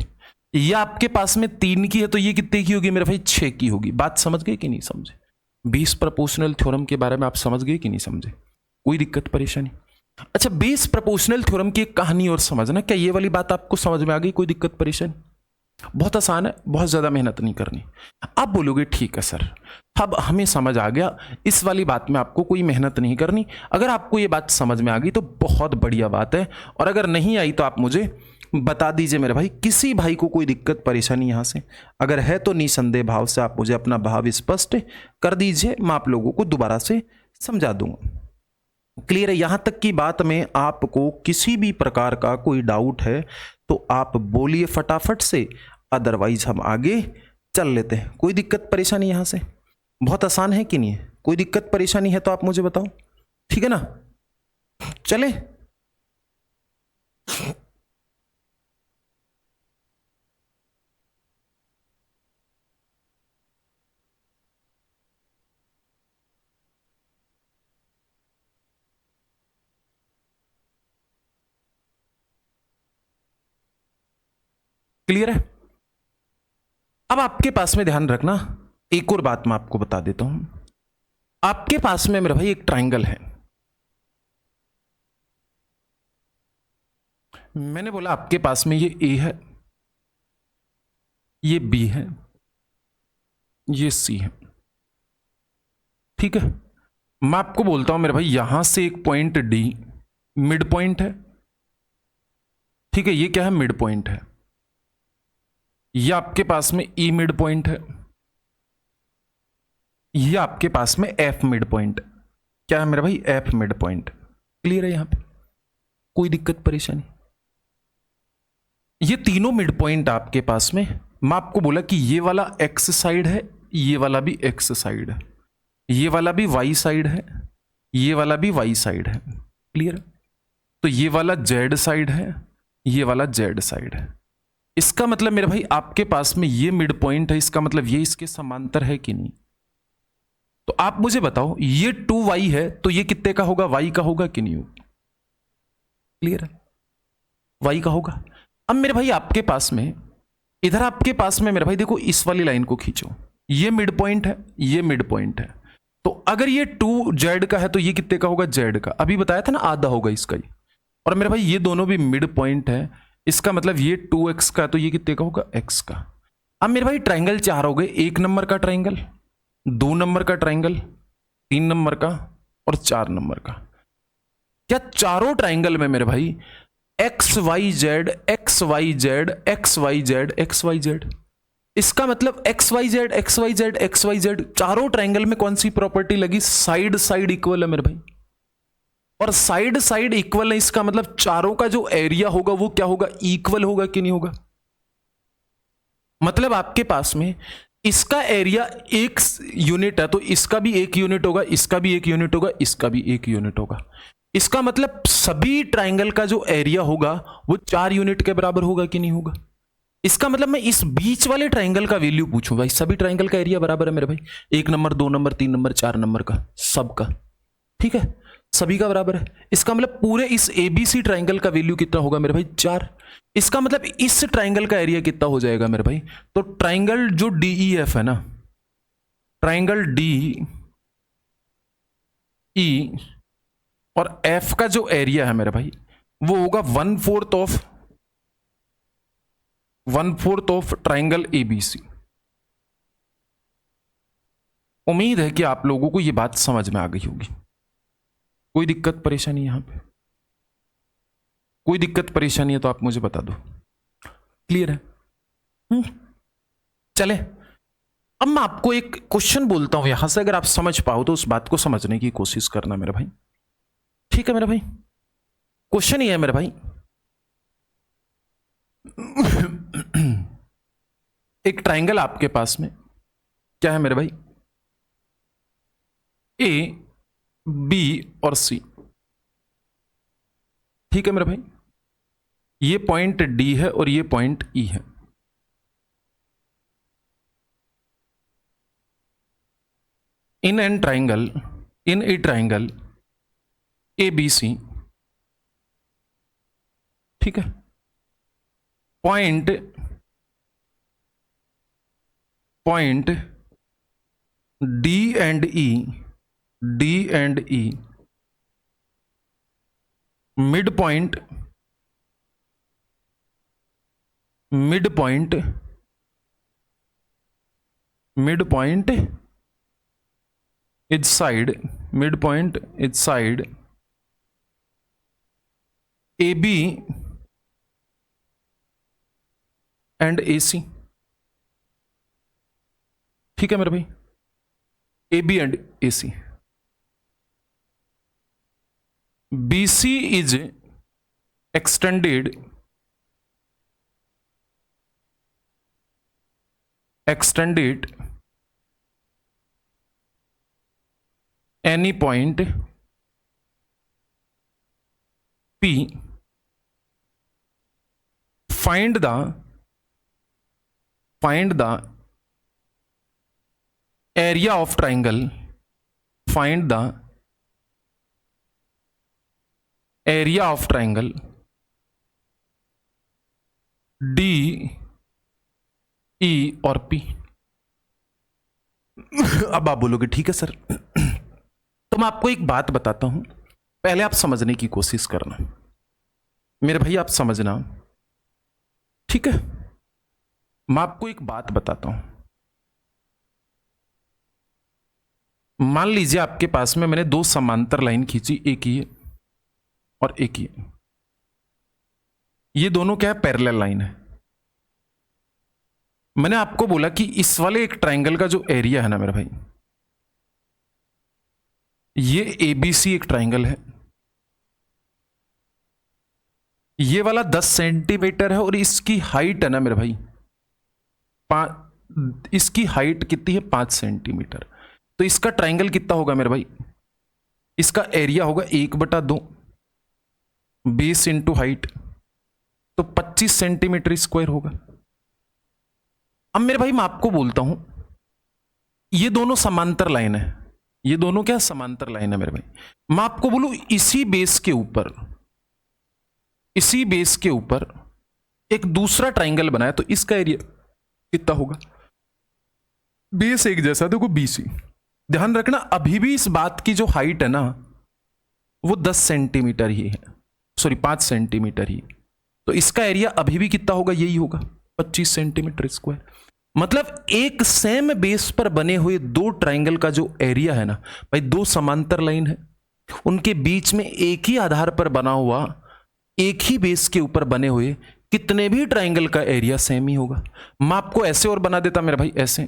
या आपके पास में 3 की है तो ये कितने की होगी मेरे भाई? 6 की होगी। बात समझ गए कि नहीं समझे? बेस प्रोपोर्शनल थ्योरम के बारे में आप समझ गए कि नहीं समझे? कोई दिक्कत परेशानी? अच्छा, बेस प्रोपोर्शनल थ्योरम की एक कहानी और समझना। क्या ये वाली बात आपको समझ में आ गई? कोई दिक्कत परेशानी? बहुत आसान है, बहुत ज़्यादा मेहनत नहीं करनी। आप बोलोगे ठीक है सर, अब हमें समझ आ गया, इस वाली बात में आपको कोई मेहनत नहीं करनी। अगर आपको ये बात समझ में आ गई तो बहुत बढ़िया बात है, और अगर नहीं आई तो आप मुझे बता दीजिए मेरे भाई। किसी भाई को कोई दिक्कत परेशानी यहाँ से अगर है तो निसंदेह भाव से आप मुझे अपना भाव स्पष्ट कर दीजिए, मैं आप लोगों को दोबारा से समझा दूंगा। क्लियर है? यहां तक की बात में आपको किसी भी प्रकार का कोई डाउट है तो आप बोलिए फटाफट से, अदरवाइज हम आगे चल लेते हैं। कोई दिक्कत परेशानी यहां से? बहुत आसान है कि नहीं है? कोई दिक्कत परेशानी है तो आप मुझे बताओ, ठीक है ना? चले क्लियर है? अब आपके पास में ध्यान रखना, एक और बात मैं आपको बता देता हूं। आपके पास में मेरा भाई एक ट्रायंगल है। मैंने बोला आपके पास में ये ए है, ये बी है, ये सी है, ठीक है? मैं आपको बोलता हूं मेरे भाई, यहां से एक पॉइंट डी मिड पॉइंट है, ठीक है? ये क्या है? मिड पॉइंट है। ये आपके पास में ई मिड पॉइंट है, ये आपके पास में एफ मिड पॉइंट। क्या है मेरा भाई? F mid point. क्लियर है? यहां पे कोई दिक्कत परेशानी? ये तीनों मिड पॉइंट आपके पास में, मैं आपको बोला कि ये वाला एक्स साइड है, ये वाला भी एक्स साइड है, ये वाला भी वाई साइड है, ये वाला भी वाई साइड है। क्लियर? तो ये वाला जेड साइड है, ये वाला जेड साइड है। इसका मतलब मेरे भाई आपके पास में ये मिड पॉइंट है, इसका मतलब ये इसके समांतर है कि नहीं? तो आप मुझे बताओ, ये 2y है तो ये कितने का होगा? y का होगा कि नहीं होगा? क्लियर है? y का होगा। अब मेरे भाई आपके पास में, इधर आपके पास में मेरे भाई देखो, इस वाली लाइन को खींचो, ये मिड पॉइंट है, ये मिड पॉइंट है। तो अगर ये 2z का है तो ये कितने का होगा? z का। अभी बताया था ना, आधा होगा इसका ही। और मेरे भाई ये दोनों भी मिड पॉइंट है, इसका मतलब ये 2x का है तो ये कितने का होगा? x का। अब मेरे भाई ट्राइंगल चार हो गए, 1 नंबर का ट्राइंगल, 2 नंबर का ट्राइंगल, 3 नंबर का और 4 नंबर का। क्या चारों ट्राइंगल में मेरे भाई x y z x y z x y z x y z, इसका मतलब x y z x y z x y z, चारों ट्राइंगल में कौन सी प्रॉपर्टी लगी? साइड साइड इक्वल है मेरे भाई। और साइड साइड इक्वल है, इसका मतलब चारों का जो एरिया होगा वो क्या होगा? इक्वल होगा कि नहीं होगा? मतलब आपके पास में इसका एरिया 1 यूनिट है तो इसका भी 1 यूनिट होगा, इसका भी 1 यूनिट होगा, इसका भी 1 यूनिट होगा। इसका मतलब सभी ट्राइंगल का जो एरिया होगा वो 4 यूनिट के बराबर होगा कि नहीं होगा? इसका मतलब मैं इस बीच वाले ट्राइंगल का वैल्यू पूछूं भाई, सभी ट्राइंगल का एरिया बराबर है मेरे भाई, 1 नंबर 2 नंबर 3 नंबर 4 नंबर का, सबका, ठीक है? सभी का बराबर है। इसका मतलब पूरे इस एबीसी ट्राइंगल का वैल्यू कितना होगा मेरे भाई? 4। इसका मतलब इस ट्राइंगल का एरिया कितना हो जाएगा मेरे भाई? तो ट्राइंगल जो डीईएफ है ना, ट्राइंगल डी ई और एफ का जो एरिया है मेरे भाई वो होगा 1/4 ऑफ ट्राइंगल एबीसी। उम्मीद है कि आप लोगों को यह बात समझ में आ गई होगी। कोई दिक्कत परेशानी यहां पे? कोई दिक्कत परेशानी है तो आप मुझे बता दो। क्लियर है? चले, अब मैं आपको एक क्वेश्चन बोलता हूं यहां से, अगर आप समझ पाओ तो उस बात को समझने की कोशिश करना मेरे भाई, ठीक है मेरे भाई? क्वेश्चन ये है मेरे भाई, एक ट्राइंगल आपके पास में क्या है मेरे भाई? ए बी और सी, ठीक है मेरे भाई? ये पॉइंट डी है और ये पॉइंट ई है। In an triangle, in a triangle A B C, ठीक है? Point D and E, D and E, mid point midpoint is side AB and AC। ठीक है मेरे भाई, AB and AC। BC is extended any point P, find the area of triangle, find the area of triangle D, E और P। अब आप बोलोगे ठीक है सर, तो मैं आपको एक बात बताता हूं, पहले आप समझने की कोशिश करना मेरे भाई, आप समझना, ठीक है। मैं आपको एक बात बताता हूं, मान लीजिए आपके पास में मैंने दो समांतर लाइन खींची, एक ये और एक ये दोनों क्या है, पैरेलल लाइन है। मैंने आपको बोला कि इस वाले एक ट्रायंगल का जो एरिया है ना मेरे भाई, ये ABC एक ट्रायंगल है, ये वाला 10 सेंटीमीटर है और इसकी हाइट है ना मेरे भाई, इसकी हाइट कितनी है, 5 सेंटीमीटर। तो इसका ट्रायंगल कितना होगा मेरे भाई, इसका एरिया होगा 1/2 बेस इंटू हाइट, तो 25 सेंटीमीटर स्क्वायर होगा। अब मेरे भाई मैं आपको बोलता हूं, ये दोनों समांतर लाइन है, ये दोनों क्या समांतर लाइन है मेरे भाई। मैं आपको बोलूं इसी बेस के ऊपर एक दूसरा ट्रायंगल बनाया, तो इसका एरिया कितना होगा, बेस एक जैसा, देखो BC। ध्यान रखना अभी भी इस बात की जो हाइट है ना वो 10 सेंटीमीटर ही है, सॉरी 5 सेंटीमीटर ही, तो इसका एरिया अभी भी कितना होगा, यही होगा 25 सेंटीमीटर स्क्वायर। मतलब एक सेम बेस पर बने हुए दो ट्रायंगल का जो एरिया है ना भाई, दो समांतर लाइन है, उनके बीच में एक ही आधार पर बना हुआ, एक ही बेस के ऊपर बने हुए कितने भी ट्रायंगल का एरिया सेम ही होगा। मैं आपको ऐसे और बना देता मेरे भाई, ऐसे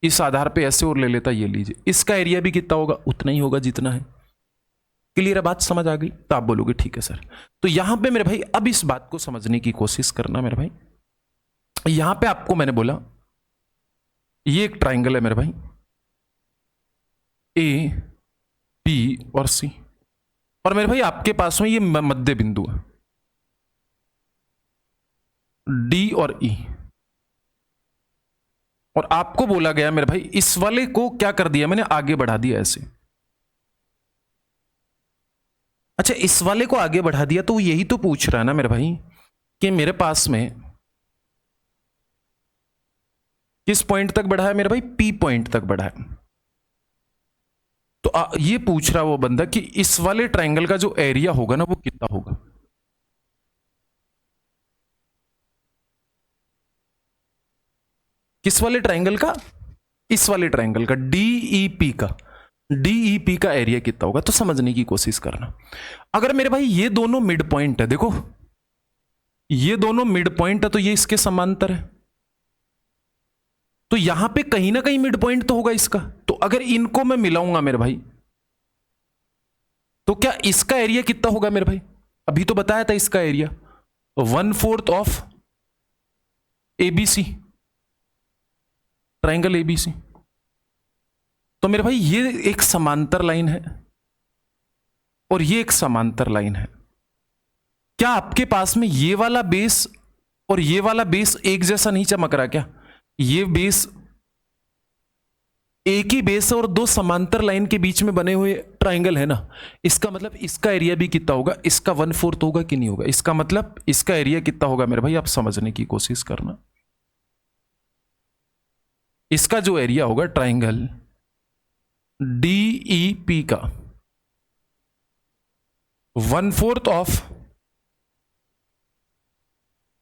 इस आधार पे ऐसे और ले लेता, ये लीजिए, इसका एरिया भी कितना होगा, उतना ही होगा जितना है। क्लियर है बात, समझ आ गई? तो आप बोलोगे ठीक है सर। तो यहां पे मेरे भाई अब इस बात को समझने की कोशिश करना मेरे भाई, यहां पे आपको मैंने बोला ये एक ट्रायंगल है मेरे भाई, A, B और C, और मेरे भाई आपके पास में ये मध्य बिंदु है D और E, और आपको बोला गया मेरे भाई इस वाले को क्या कर दिया मैंने, आगे बढ़ा दिया ऐसे। अच्छा, इस वाले को आगे बढ़ा दिया, तो यही तो पूछ रहा है ना मेरे भाई कि मेरे पास में किस पॉइंट तक बढ़ा है मेरे भाई, P पॉइंट तक बढ़ा है। तो ये पूछ रहा वो बंदा कि इस वाले ट्रायंगल का जो एरिया होगा ना वो कितना होगा। किस वाले ट्रायंगल का, इस वाले ट्रायंगल का DEP का एरिया कितना होगा। तो समझने की कोशिश करना, अगर मेरे भाई ये दोनों मिड पॉइंट है, देखो ये दोनों मिड पॉइंट है, तो ये इसके समांतर है, तो यहां पे कहीं ना कहीं मिड पॉइंट तो होगा इसका। तो अगर इनको मैं मिलाऊंगा मेरे भाई, तो क्या इसका एरिया कितना होगा मेरे भाई, अभी तो बताया था इसका area 1/4 of ABC, triangle ABC। तो मेरे भाई ये एक समांतर लाइन है और ये एक समांतर लाइन है। क्या आपके पास में ये वाला बेस और ये वाला बेस एक जैसा नहीं चमक रहा क्या? ये बेस एक ही बेस और दो समांतर लाइन के बीच में बने हुए ट्रायंगल है ना, इसका मतलब इसका एरिया भी कितना होगा, इसका 1/4 होगा कि नहीं होगा। इसका मतलब इसका एरिया कितना होगा मेरे भाई, आप समझने की कोशिश करना। इसका जो एरिया होगा ट्रायंगल DEP का 1/4 ऑफ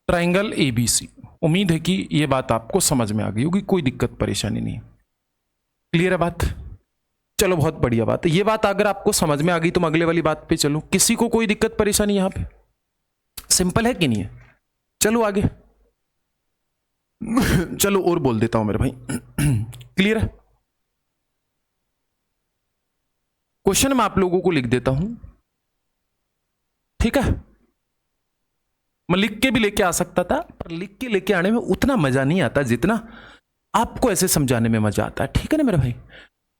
ट्रायंगल ABC। उम्मीद है कि यह बात आपको समझ में आ गई होगी, कोई दिक्कत परेशानी नहीं है। क्लियर है बात? चलो बहुत बढ़िया बात है। ये बात अगर आपको समझ में आ गई तो मैं अगले वाली बात पे चलो। किसी को कोई दिक्कत परेशानी यहां पे? सिंपल है कि नहीं है? चलो आगे चलो और बोल देता हूं मेरे भाई। क्लियर है? क्वेश्चन मैं आप लोगों को लिख देता हूं, ठीक है? मैं लिख के भी लेके आ सकता था, पर लिख के लेके आने में उतना मजा नहीं आता जितना आपको ऐसे समझाने में मजा आता है, ठीक है ना मेरे भाई?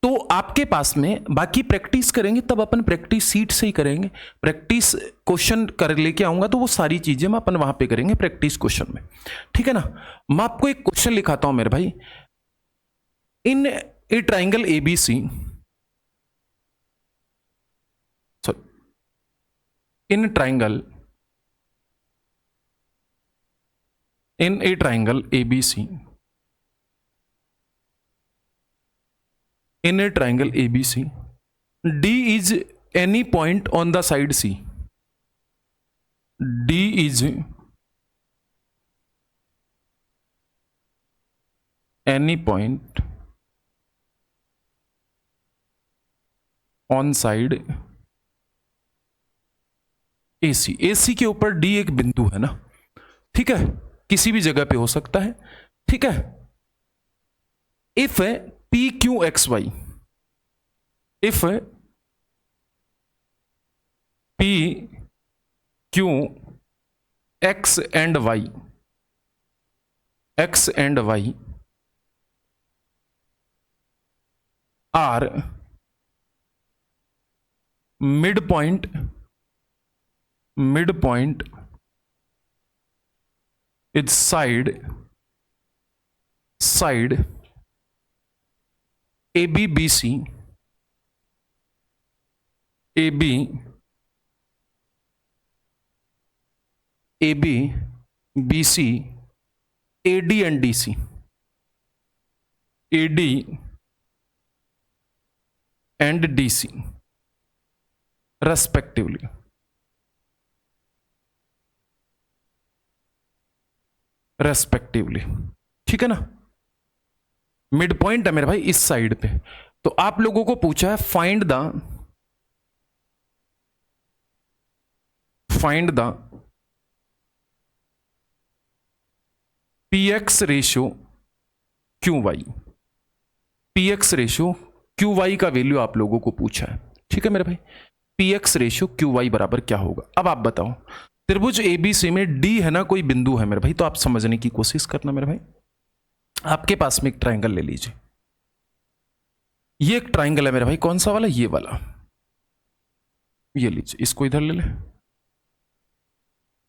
तो आपके पास में बाकी प्रैक्टिस करेंगे, तब अपन प्रैक्टिस सीट से ही करेंगे। प्रैक्टिस क्वेश्चन कर लेके आऊंगा तो वो सारी चीजें मैं अपन वहां पे करेंगे प्रैक्टिस क्वेश्चन में, ठीक है ना? मैं आपको एक क्वेश्चन लिखाता हूं मेरे भाई। In a triangle A B C, in triangle, in a triangle ABC, in a triangle ABC, D is any point on the side C. D is any point on side AC. AC के ऊपर D एक बिंदु है ना, ठीक है? किसी भी जगह पे हो सकता है, ठीक है? If P Q X Y, if P Q X and Y, X and Y are midpoint is side ABBC, AB BC, AD and DC, AD and DC respectively. Respectively, ठीक है ना? मिड पॉइंट है मेरे भाई इस side पे। तो आप लोगों को पूछा है find the px ratio qy, px ratio qy का वैल्यू आप लोगों को पूछा है, ठीक है मेरे भाई? px रेशियो qy बराबर क्या होगा? अब आप बताओ। त्रिभुज एबीसी में D है ना कोई बिंदु है मेरे भाई, तो आप समझने की कोशिश करना मेरे भाई। आपके पास में एक ट्राइंगल ले लीजिए, ये एक ट्राइंगल है मेरे भाई। कौन सा वाला? ये वाला, ये लीजिए, इसको इधर ले ले।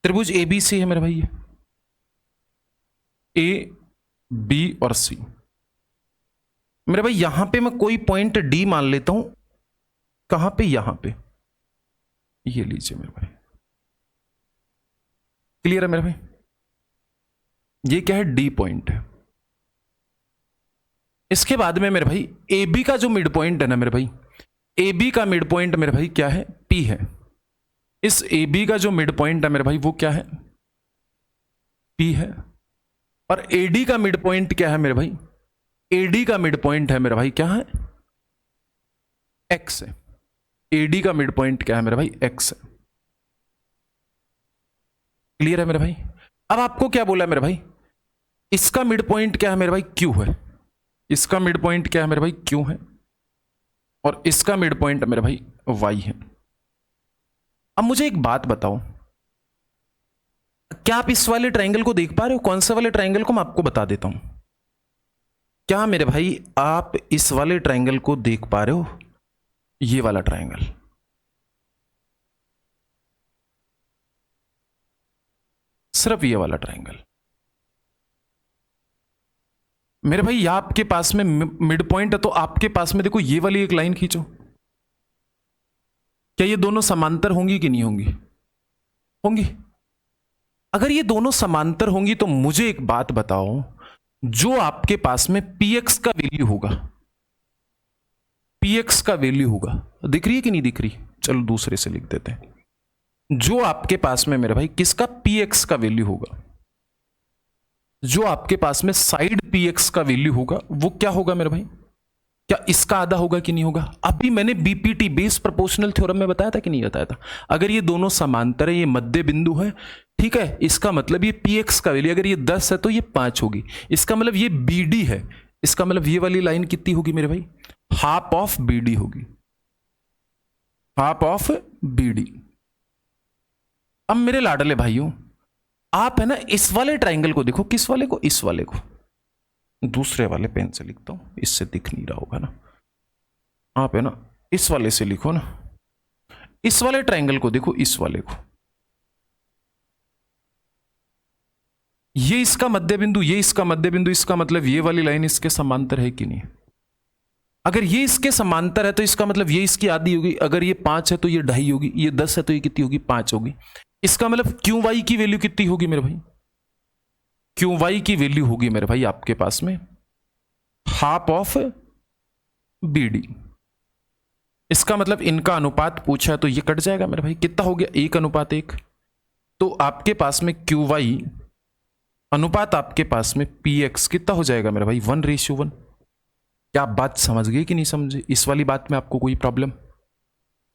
त्रिभुज एबीसी है मेरे भाई, ये ए बी और सी। मेरे भाई यहां पे मैं कोई पॉइंट D मान लेता हूं। कहां पे? यहां पे, ये लीजिए मेरे भाई। क्लियर है मेरे भाई? ये क्या है? D पॉइंट है। इसके बाद में मेरे भाई AB का जो मिड पॉइंट है ना मेरे भाई, AB का मिड पॉइंट मेरे भाई क्या है? P है। इस AB का जो मिड पॉइंट है मेरे भाई वो क्या है? P है। और AD का मिड पॉइंट क्या है मेरे भाई? AD का मिड पॉइंट है मेरे भाई क्या है? X है। AD का मिड पॉइंट क्या है मेरे भाई? X है। क्लियर है मेरे भाई? अब आपको क्या बोला मेरे भाई? इसका मिड पॉइंट क्या है मेरे भाई? Q है। इसका मिड पॉइंट क्या है मेरे भाई? Q है। और इसका मिड पॉइंट मेरे भाई Y है। अब मुझे एक बात बताओ, क्या आप इस वाले ट्रायंगल को देख पा रहे हो? कौन से वाले ट्रायंगल को? मैं आपको बता देता हूं। क्या मेरे भाई आप इस वाले ट्रायंगल को देख पा रहे हो? ये वाला ट्रायंगल, सिर्फ ये वाला ट्रायंगल मेरे भाई। यहां आपके पास में मिड पॉइंट है, तो आपके पास में देखो ये वाली एक लाइन खींचो। क्या ये दोनों समांतर होंगी कि नहीं होंगी? होंगी। अगर ये दोनों समांतर होंगी तो मुझे एक बात बताओ, जो आपके पास में px का वैल्यू होगा, px का वैल्यू होगा, दिख रही है कि नहीं दिख रही? चलो दूसरे से लिख देते हैं। जो आपके पास में मेरे भाई किसका px का वैल्यू होगा, जो आपके पास में साइड px का वैल्यू होगा, वो क्या होगा मेरे भाई? क्या इसका आधा होगा कि नहीं होगा? अभी मैंने बीपीटी बेस प्रोपोर्शनल थ्योरम में बताया था कि नहीं बताया था? अगर ये दोनों समांतर है, ये मध्य बिंदु है, ठीक है, इसका मतलब ये px का वैल्यू अगर ये 10 है तो ये 5 होगी। इसका मतलब ये bd है, इसका मतलब ये वाली लाइन कितनी होगी मेरे भाई? हाफ ऑफ bd होगी, हाफ ऑफ bd। अब मेरे लाडले भाइयों, आप है ना इस वाले ट्राइंगल को देखो, किस वाले को? इस वाले को। दूसरे वाले पेन से लिखता हूं, इससे दिख नहीं रहा होगा ना। आप है ना इस वाले से लिखो ना, इस वाले ट्राइंगल को देखो, इस वाले को। ये इसका मध्य बिंदु, ये इसका मध्य बिंदु, इसका मतलब ये वाली लाइन इसके समांतर है कि नहीं? अगर ये इसके समांतर है तो इसका मतलब ये इसकी आधी होगी। अगर ये 5 है तो ये 2.5 होगी, ये 10 है तो ये कितनी होगी? 5 होगी। इसका मतलब क्यू वाई की वैल्यू कितनी होगी मेरे भाई? क्यू वाई की वैल्यू होगी मेरे भाई आपके पास में हाफ ऑफ bd। इसका मतलब इनका अनुपात पूछा है तो ये कट जाएगा मेरे भाई। कितना हो गया? 1:1। तो आपके पास में क्यू वाई अनुपात आपके पास में px कितना हो जाएगा मेरे भाई? 1:1। क्या आप बात समझ गए कि नहीं समझे? इस वाली बात में आपको कोई प्रॉब्लम?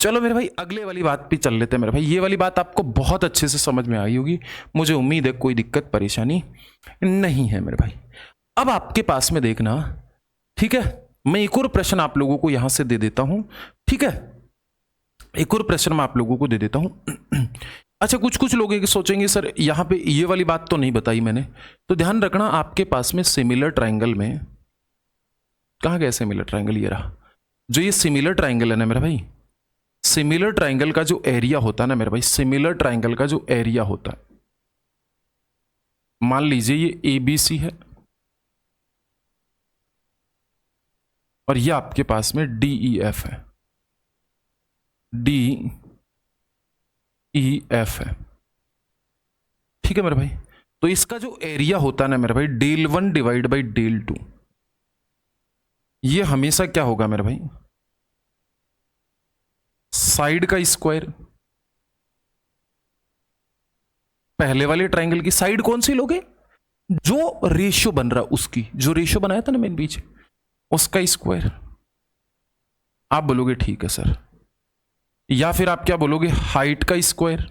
चलो मेरे भाई अगले वाली बात पे चल लेते हैं मेरे भाई। ये वाली बात आपको बहुत अच्छे से समझ में आई होगी, मुझे उम्मीद है कोई दिक्कत परेशानी नहीं है मेरे भाई। अब आपके पास में देखना, ठीक है, मैं एक और प्रश्न आप लोगों को यहां से दे देता हूं, ठीक है, एक और प्रश्न मैं आप लोगों को दे देता हूं। अच्छा, कुछ कुछ लोग सोचेंगे सर यहां पे ये वाली बात तो नहीं बताई मैंने, तो ध्यान रखना आपके पास में सिमिलर ट्राइंगल में, कहां गया सिमिलर ट्राइंगल? ये रहा। जो ये सिमिलर ट्राइंगल है ना मेरा भाई, सिमिलर ट्राइंगल का जो एरिया होता है ना मेरे भाई, सिमिलर ट्राइंगल का जो एरिया होता है, मान लीजिए ये ABC है और ये आपके पास में DEF है, DEF है, ठीक है मेरे भाई। तो इसका जो एरिया होता है ना मेरे भाई, del1 डिवाइड बाई del2, ये हमेशा क्या होगा मेरे भाई? साइड का स्क्वायर। पहले वाले ट्राइंगल की साइड कौन सी लोगे? जो रेशियो बन रहा उसकी, जो रेशियो बनाया था ना मैंने पीछे, उसका स्क्वायर। आप बोलोगे ठीक है सर, या फिर आप क्या बोलोगे? हाइट का स्क्वायर,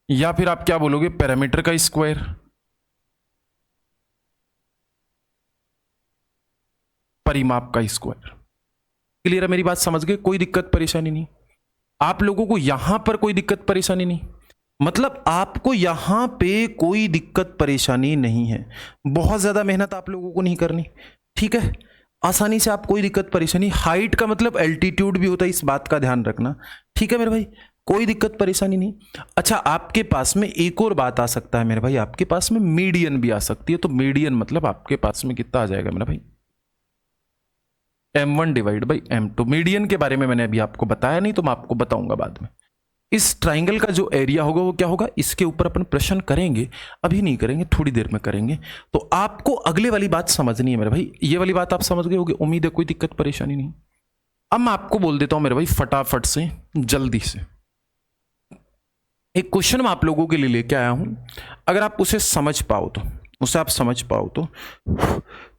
या फिर आप क्या बोलोगे? पैरामीटर का स्क्वायर। परिमाप का स्क्वायर। क्लियर है? मेरी बात समझ गए? कोई दिक्कत परेशानी नहीं आप लोगों को? यहां पर कोई दिक्कत परेशानी नहीं, मतलब आपको यहां पे कोई दिक्कत परेशानी नहीं है। बहुत ज्यादा मेहनत आप लोगों को नहीं करनी, ठीक है, आसानी से आप, कोई दिक्कत परेशानी। हाइट का मतलब एल्टीट्यूड भी होता है, इस बात का ध्यान रखना, ठीक है मेरे भाई, कोई दिक्कत परेशानी नहीं। अच्छा, आपके पास में एक और बात आ सकता है मेरे भाई, आपके पास में मीडियन भी आ सकती है। तो मीडियन मतलब आपके पास में कितना आ जाएगा मेरा भाई? m1 divide by m2। Median के बारे में मैंने अभी आपको बताया नहीं, तो मैं आपको बताऊंगा बाद में। इस ट्राइंगल का जो एरिया होगा वो क्या होगा? इसके ऊपर अपन प्रश्न करेंगे, अभी नहीं करेंगे, थोड़ी देर में करेंगे। तो आपको अगले वाली बात समझनी है मेरे भाई, ये वाली बात आप समझ गए होगे, उम्मीद है कोई दिक्कत परेशानी नहीं। अब मैं आपको बोल देता हूं मेरे भाई फटाफट से, जल्दी से, एक क्वेश्चन मैं आप लोगों के लिए लेके आया हूं। अगर आप उसे समझ पाओ तो, उसे आप समझ पाओ तो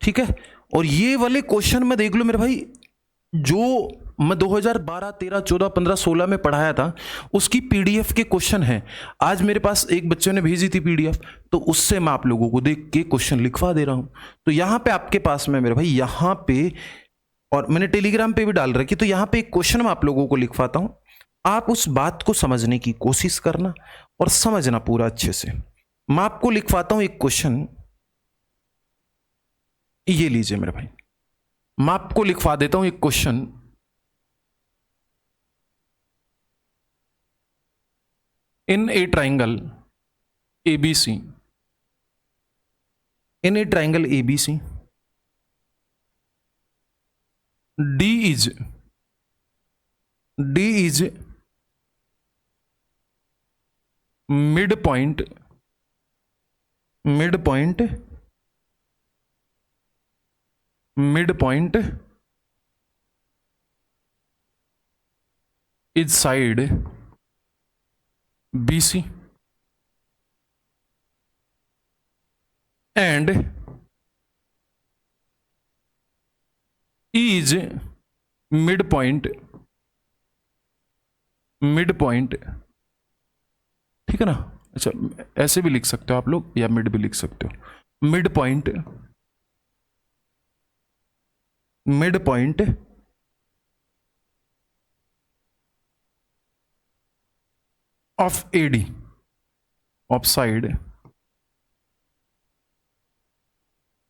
ठीक है। और ये वाले क्वेश्चन में देख लो मेरे भाई, जो मैं 2012, 13, 14, 15, 16 में पढ़ाया था उसकी पीडीएफ के क्वेश्चन हैं। आज मेरे पास एक बच्चे ने भेजी थी पीडीएफ, तो उससे मैं आप लोगों को देख के क्वेश्चन लिखवा दे रहा हूं। तो यहां पे आपके पास में मेरे भाई, यहां पे, और मैंने टेलीग्राम पे भी डाल रखी, तो यहां पे एक क्वेश्चन मैं आप लोगों को लिखवाता हूं। आप उस बात को समझने की कोशिश करना और समझना पूरा अच्छे से। मैं आपको लिखवाता हूं एक क्वेश्चन, ये लीजिए मेरे भाई, मैं आपको लिखवा देता हूं एक question. In a triangle ABC, in a triangle ABC, D is midpoint is side BC and is mid point, ठीक है ना। अच्छा, ऐसे भी लिख सकते हो आप लोग, या मिड भी लिख सकते हो। Mid point of AD, of side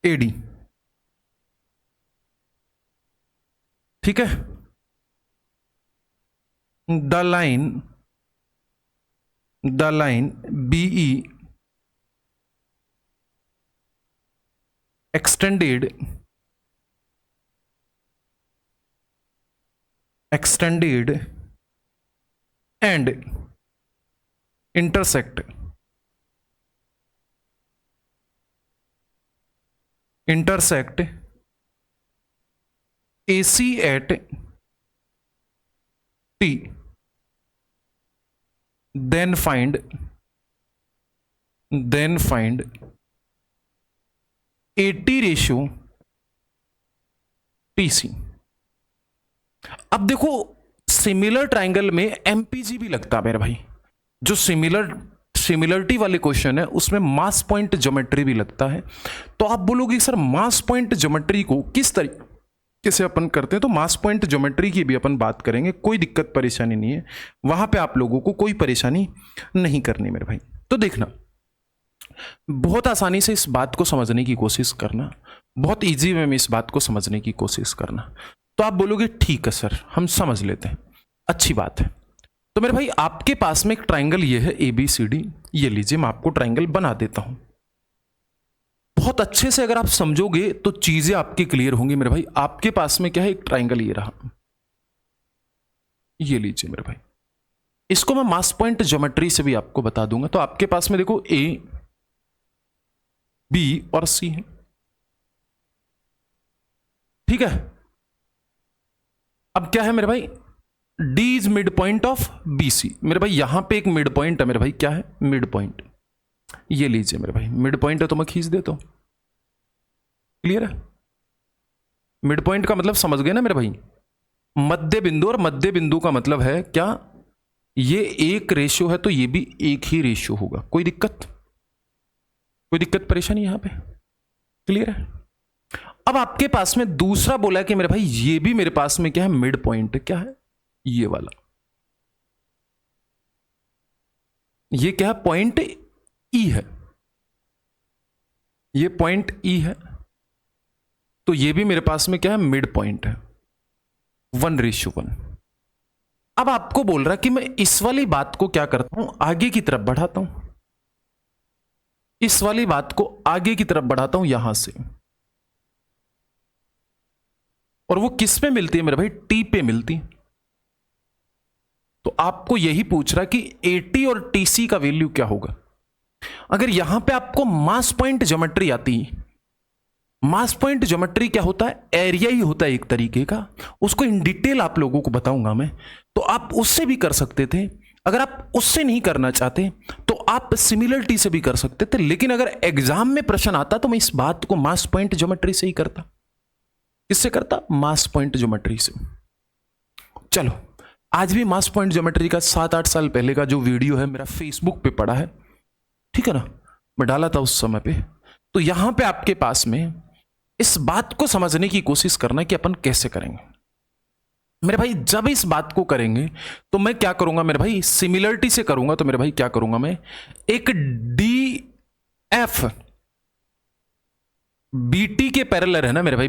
AD, ठीक है। The line BE extended and intersect AC at T, then find AT ratio TC। अब देखो, सिमिलर ट्राइंगल में एमपीजी भी लगता है मेरे भाई। जो सिमिलरिटी वाले क्वेश्चन है उसमें मास पॉइंट ज्योमेट्री भी लगता है। तो आप बोलोगे सर मास पॉइंट ज्योमेट्री को किस तरीके से अपन करते हैं, तो मास पॉइंट ज्योमेट्री की भी अपन बात करेंगे, कोई दिक्कत परेशानी नहीं है, वहां पे आप लोगों को कोई परेशानी नहीं करनी मेरे भाई। तो देखना, बहुत आसानी से इस बात को समझने की कोशिश करना, बहुत इजी वे में इस बात को समझने की कोशिश करना। तो आप बोलोगे ठीक है सर, हम समझ लेते हैं, अच्छी बात है। तो मेरे भाई आपके पास में एक ट्राइंगल ये है ABCD, ये लीजिए मैं आपको ट्राइंगल बना देता हूं। बहुत अच्छे से अगर आप समझोगे तो चीजें आपकी क्लियर होंगी मेरे भाई। आपके पास में क्या है, एक ट्राइंगल ये रहा, ये लीजिए मेरे भाई। इसको मैं मास पॉइंट ज्योमेट्री से भी आपको बता दूंगा। तो आपके पास में देखो A, B और C है, ठीक है। अब क्या है मेरे भाई, D is mid point of BC। मेरे भाई यहां पे एक मिड पॉइंट है मेरे भाई, क्या है, मिड पॉइंट। ये लीजिए मेरे भाई, मिड पॉइंट है तो मैं खींच देता हूं, क्लियर है। मिड पॉइंट का मतलब समझ गए ना मेरे भाई, मध्य बिंदु। और मध्य बिंदु का मतलब है क्या, ये एक रेशियो है तो ये भी एक ही रेशियो होगा। कोई दिक्कत परेशानी यहां पे, क्लियर है। अब आपके पास में दूसरा बोला है कि मेरे भाई ये भी मेरे पास में क्या है, मिड पॉइंट। क्या है, ये वाला, ये क्या है, पॉइंट E है, ये पॉइंट E है। तो ये भी मेरे पास में क्या है, मिड पॉइंट है, 1:1। अब आपको बोल रहा है कि मैं इस वाली बात को क्या करता हूं, आगे की तरफ बढ़ाता हूं, इस वाली बात को आगे की तरफ बढ़ाता हूं यहां से। और वो किस पे मिलती है मेरे भाई, T पे मिलती है। तो आपको यही पूछ रहा है कि AT और TC का वैल्यू क्या होगा। अगर यहां पे आपको मास पॉइंट ज्योमेट्री आती, मास पॉइंट ज्योमेट्री क्या होता है, एरिया ही होता है एक तरीके का, उसको इन डिटेल आप लोगों को बताऊंगा मैं। तो आप उससे भी कर सकते थे, अगर आप उससे नहीं करना चाहते तो आप सिमिलरिटी से भी कर सकते थे। लेकिन अगर एग्जाम में प्रश्न आता तो मैं इस बात को मास पॉइंट ज्योमेट्री से ही करता। किससे करता, मास पॉइंट ज्योमेट्री से। चलो, आज भी मास पॉइंट ज्योमेट्री का 7-8 साल पहले का जो वीडियो है मेरा फेसबुक पे पड़ा है, ठीक है ना, मैं डाला था उस समय पे। तो यहां पे आपके पास में इस बात को समझने की कोशिश करना कि अपन कैसे करेंगे मेरे भाई। जब इस बात को करेंगे तो मैं क्या करूंगा मेरे भाई, सिमिलरिटी से करूंगा। तो मेरे भाई क्या करूंगा मैं, एक DF BT के पैरेलल है ना मेरे भाई,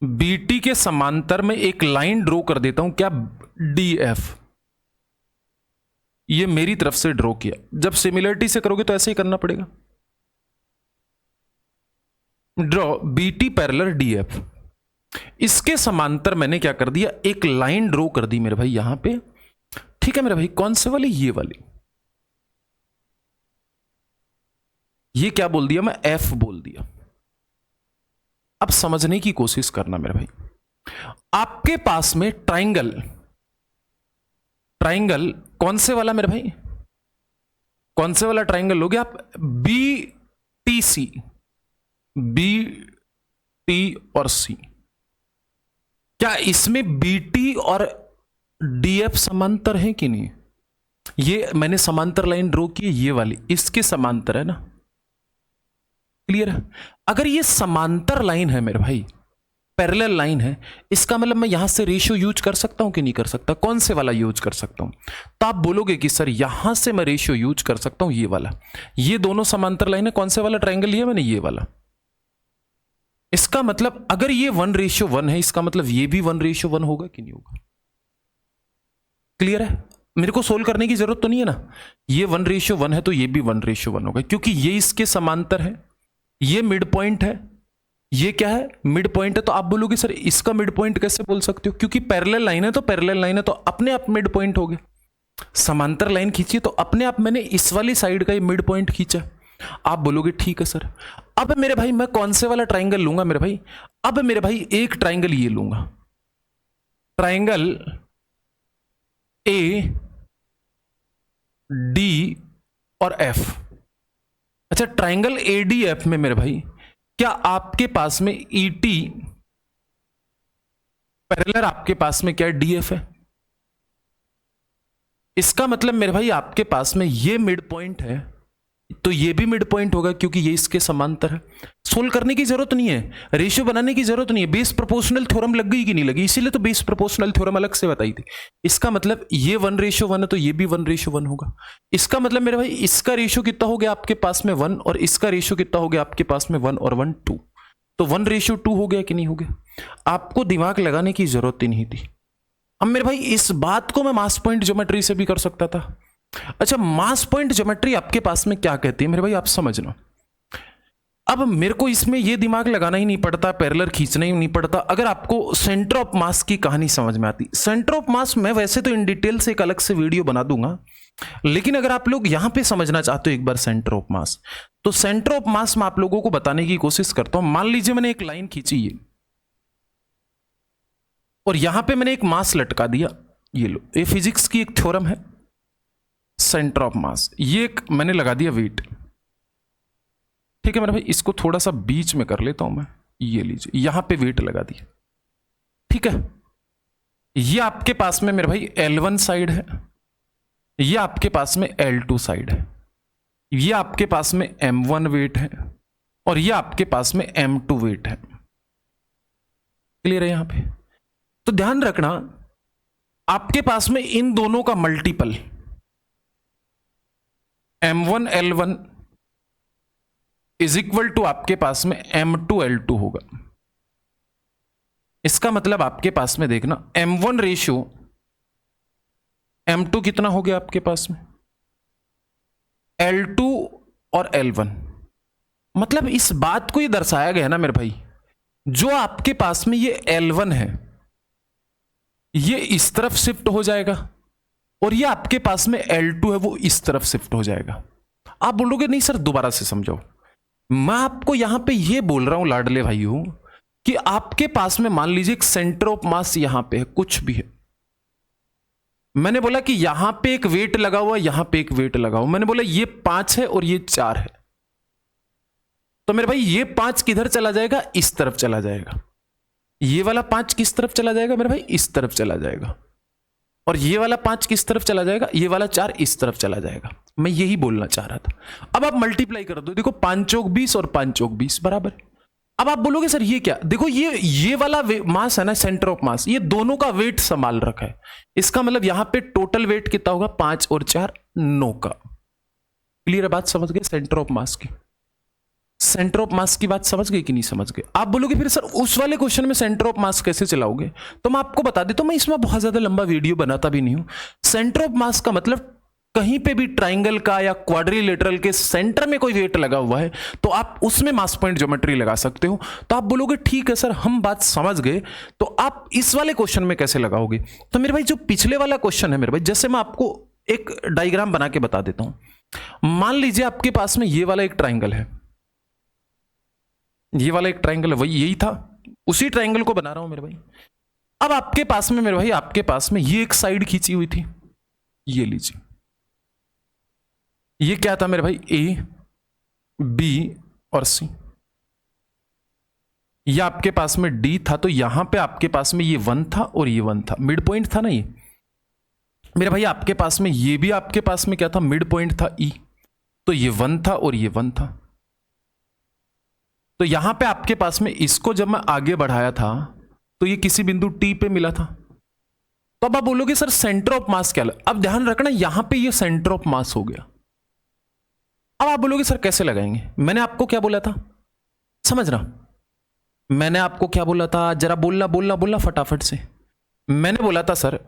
BT के समांतर में एक लाइन ड्रॉ कर देता हूं, क्या, DF। ये मेरी तरफ से ड्रॉ किया। जब सिमिलरिटी से करोगे तो ऐसे ही करना पड़ेगा, ड्रॉ BT पैरेलल DF। इसके समांतर मैंने क्या कर दिया, एक लाइन ड्रॉ कर दी मेरे भाई यहां पे, ठीक है मेरे भाई। कौन से वाली, ये वाली। ये क्या बोल दिया मैं, F बोल दिया। अब समझने की कोशिश करना मेरे भाई, आपके पास में ट्राइंगल कौन से वाला मेरे भाई, कौन से वाला ट्राइंगल लोगे आप, BTC, BT और C। क्या इसमें बीटी और डीएफ समांतर है कि नहीं? ये मैंने समांतर लाइन ड्रॉ की, ये वाली इसके समांतर है ना, क्लियर है? अगर ये समांतर लाइन है मेरे भाई, पैरेलल लाइन है, इसका मतलब मैं यहां से रेशियो यूज कर सकता हूं कि नहीं कर सकता? कौन से वाला यूज कर सकता हूं? तो आप बोलोगे कि सर यहां से मैं रेशियो यूज कर सकता हूं, ये वाला। ये दोनों समांतर लाइन है, कौन से वाला ट्राइंगल लिया मैंने? ये वाला। इसका मतलब अगर ये 1:1 है, इसका मतलब ये भी 1:1 होगा कि नहीं होगा? क्लियर है? मेरे को सोल्व करने की जरूरत तो नहीं है ना। ये 1:1 है तो ये भी 1:1 होगा, क्योंकि ये इसके समांतर है, ये मिड पॉइंट है, ये क्या है? मिड पॉइंट है। तो आप बोलोगे सर इसका मिड पॉइंट कैसे बोल सकते हो? क्योंकि पैरेलल लाइन है, तो पैरेलल लाइन है तो अपने आप मिड पॉइंट हो गए। समांतर लाइन खींची तो अपने आप मैंने इस वाली साइड का ये मिड पॉइंट खींचा। आप बोलोगे ठीक है सर। अब मेरे भाई मैं कौन से वाला ट्राइंगल लूंगा मेरे भाई? अब मेरे भाई एक ट्राइंगल ये लूंगा, ट्राइंगल ए डी और एफ। अच्छा, ट्राइंगल ए डी एफ में मेरे भाई क्या आपके पास में ईटी पैरेलल, आपके पास में क्या डीएफ है? इसका मतलब मेरे भाई आपके पास में ये मिड पॉइंट है तो ये भी मिड पॉइंट होगा, क्योंकि ये इसके समांतर है। सोल्व करने की जरूरत नहीं है, रेशियो बनाने की जरूरत नहीं है। बेस प्रोपोर्शनल थ्योरम लग गई कि नहीं लगी? इसीलिए तो बेस प्रोपोर्शनल थ्योरम अलग से बताई थी। इसका मतलब ये 1:1 है तो ये भी 1:1 होगा। इसका मतलब मेरे भाई इसका रेशियो कितना हो गया आपके पास में 1, और इसका रेशियो कितना हो गया आपके पास में 1 और 1 2। तो 1:2 हो गया कि नहीं हो गया? आपको दिमाग लगाने की जरूरत ही नहीं थी। अब मेरे भाई इस बात को मैं मास पॉइंट ज्योमेट्री से भी कर सकता था। अच्छा, मास पॉइंट ज्योमेट्री आपके पास में क्या कहती है मेरे भाई, आप समझना। अब मेरे को इसमें यह दिमाग लगाना ही नहीं पड़ता, पैरेलल खींचना ही नहीं पड़ता, अगर आपको सेंटर ऑफ मास की कहानी समझ में आती। सेंटर ऑफ मास मैं वैसे तो इन डिटेल से एक अलग से वीडियो बना दूंगा, लेकिन अगर आप लोग यहां पे समझना चाहते हो एक बार सेंटर ऑफ मास, तो सेंटर ऑफ मास मैं आप लोगों को बताने की कोशिश करता हूं। मान लीजिए मैंने एक लाइन खींची ये, और यहां पे मैंने एक मास लटका दिया, ये लो, ये फिजिक्स की एक थ्योरम है, सेंटर ऑफ मास। ये एक मैंने लगा दिया वेट, ठीक है मेरे भाई। इसको थोड़ा सा बीच में कर लेता हूं मैं, ये लीजिए यहां पे वेट लगा दिया, ठीक है। ये आपके पास में मेरे भाई L1 साइड है, ये आपके पास में L2 साइड है, ये आपके पास में M1 वेट है, और ये आपके पास में M2 वेट है। क्लियर है यहां पे? तो ध्यान रखना, आपके पास में इन दोनों का multiple M1 L1 is equal to आपके पास में M2 L2 होगा। इसका मतलब आपके पास में देखना M1 रेशियो M2 कितना हो गया आपके पास में? L2 और L1। मतलब इस बात को ये दर्शाया गया ना मेरे भाई, जो आपके पास में ये L1 है ये इस तरफ शिफ्ट हो जाएगा, और ये आपके पास में L2 है वो इस तरफ शिफ्ट हो जाएगा। आप बोलोगे नहीं सर दोबारा से समझाओ। मैं आपको यहां पे ये बोल रहा हूं लाडले भाइयों, कि आपके पास में मान लीजिए एक सेंटर ऑफ मास यहां पे है, कुछ भी है। मैंने बोला कि यहां पे एक वेट लगा हुआ, यहां पे एक वेट लगा हुआ। मैंने बोला ये 5 है और ये 4 है, तो मेरे भाई ये 5 किधर चला जाएगा? इस तरफ चला जाएगा। ये वाला 5 किस तरफ चला जाएगा मेरे भाई? इस तरफ चला जाएगा। और ये वाला 5 किस तरफ चला जाएगा? ये वाला 4 इस तरफ चला जाएगा। मैं यही बोलना चाह रहा था। अब आप मल्टीप्लाई कर दो, देखो 5 चौक 20 और 5 चौक 20 बराबर। अब आप बोलोगे सर ये क्या? देखो ये वाला मास है ना, सेंटर ऑफ मास, ये दोनों का वेट संभाल रखा है। इसका मतलब यहां पे टोटल वेट कितना होगा? 5 और 4 9 का। क्लियर है बात? समझ गए सेंटर ऑफ मास की? सेंटर ऑफ मास की बात समझ गए कि नहीं समझ गए? आप बोलोगे फिर सर उस वाले क्वेश्चन में सेंटर ऑफ मास कैसे चलाओगे? तो मैं आपको बता देता हूं, मैं इसमें बहुत ज्यादा लंबा वीडियो बनाता भी नहीं हूं। सेंटर ऑफ मास का मतलब कहीं पे भी ट्राइंगल का या क्वाड्रिलेटरल के सेंटर में कोई वेट लगा हुआ है तो आप उसमें मास पॉइंट ज्योमेट्री लगा सकते हो। तो आप बोलोगे ठीक है सर हम बात समझ गए, तो आप इस वाले क्वेश्चन में कैसे लगाओगे? तो मेरे भाई जो पिछले वाला क्वेश्चन है मेरे भाई, जैसे मैं आपको एक डायग्राम बना के बता देता हूं। मान लीजिए आपके पास में ये वाला एक ट्राइंगल है, ये वाला एक ट्राइंगल है, वही यही था, उसी ट्राइंगल को बना रहा हूं मेरे भाई। अब आपके पास में मेरे भाई, आपके पास में ये एक साइड खींची हुई थी, ये लीजिए, ये क्या था मेरे भाई? ए बी और सी। ये आपके पास में डी था, तो यहां पे आपके पास में ये 1 था और ये 1 था, मिड पॉइंट था ना ये मेरे भाई। आपके पास में ये भी आपके पास में क्या था, मिड पॉइंट था ई, तो ये 1 था और ये 1 था। तो यहां पे आपके पास में इसको जब मैं आगे बढ़ाया था तो ये किसी बिंदु टी पे मिला था। तो अब आप बोलोगे सर सेंटर ऑफ मास क्या लगा? अब ध्यान रखना यहां पे ये सेंटर ऑफ मास हो गया। अब आप बोलोगे सर कैसे लगाएंगे? मैंने आपको क्या बोला था, समझना, मैंने आपको क्या बोला था, जरा बोलना बोलना बोलना फटाफट से। मैंने बोला था सर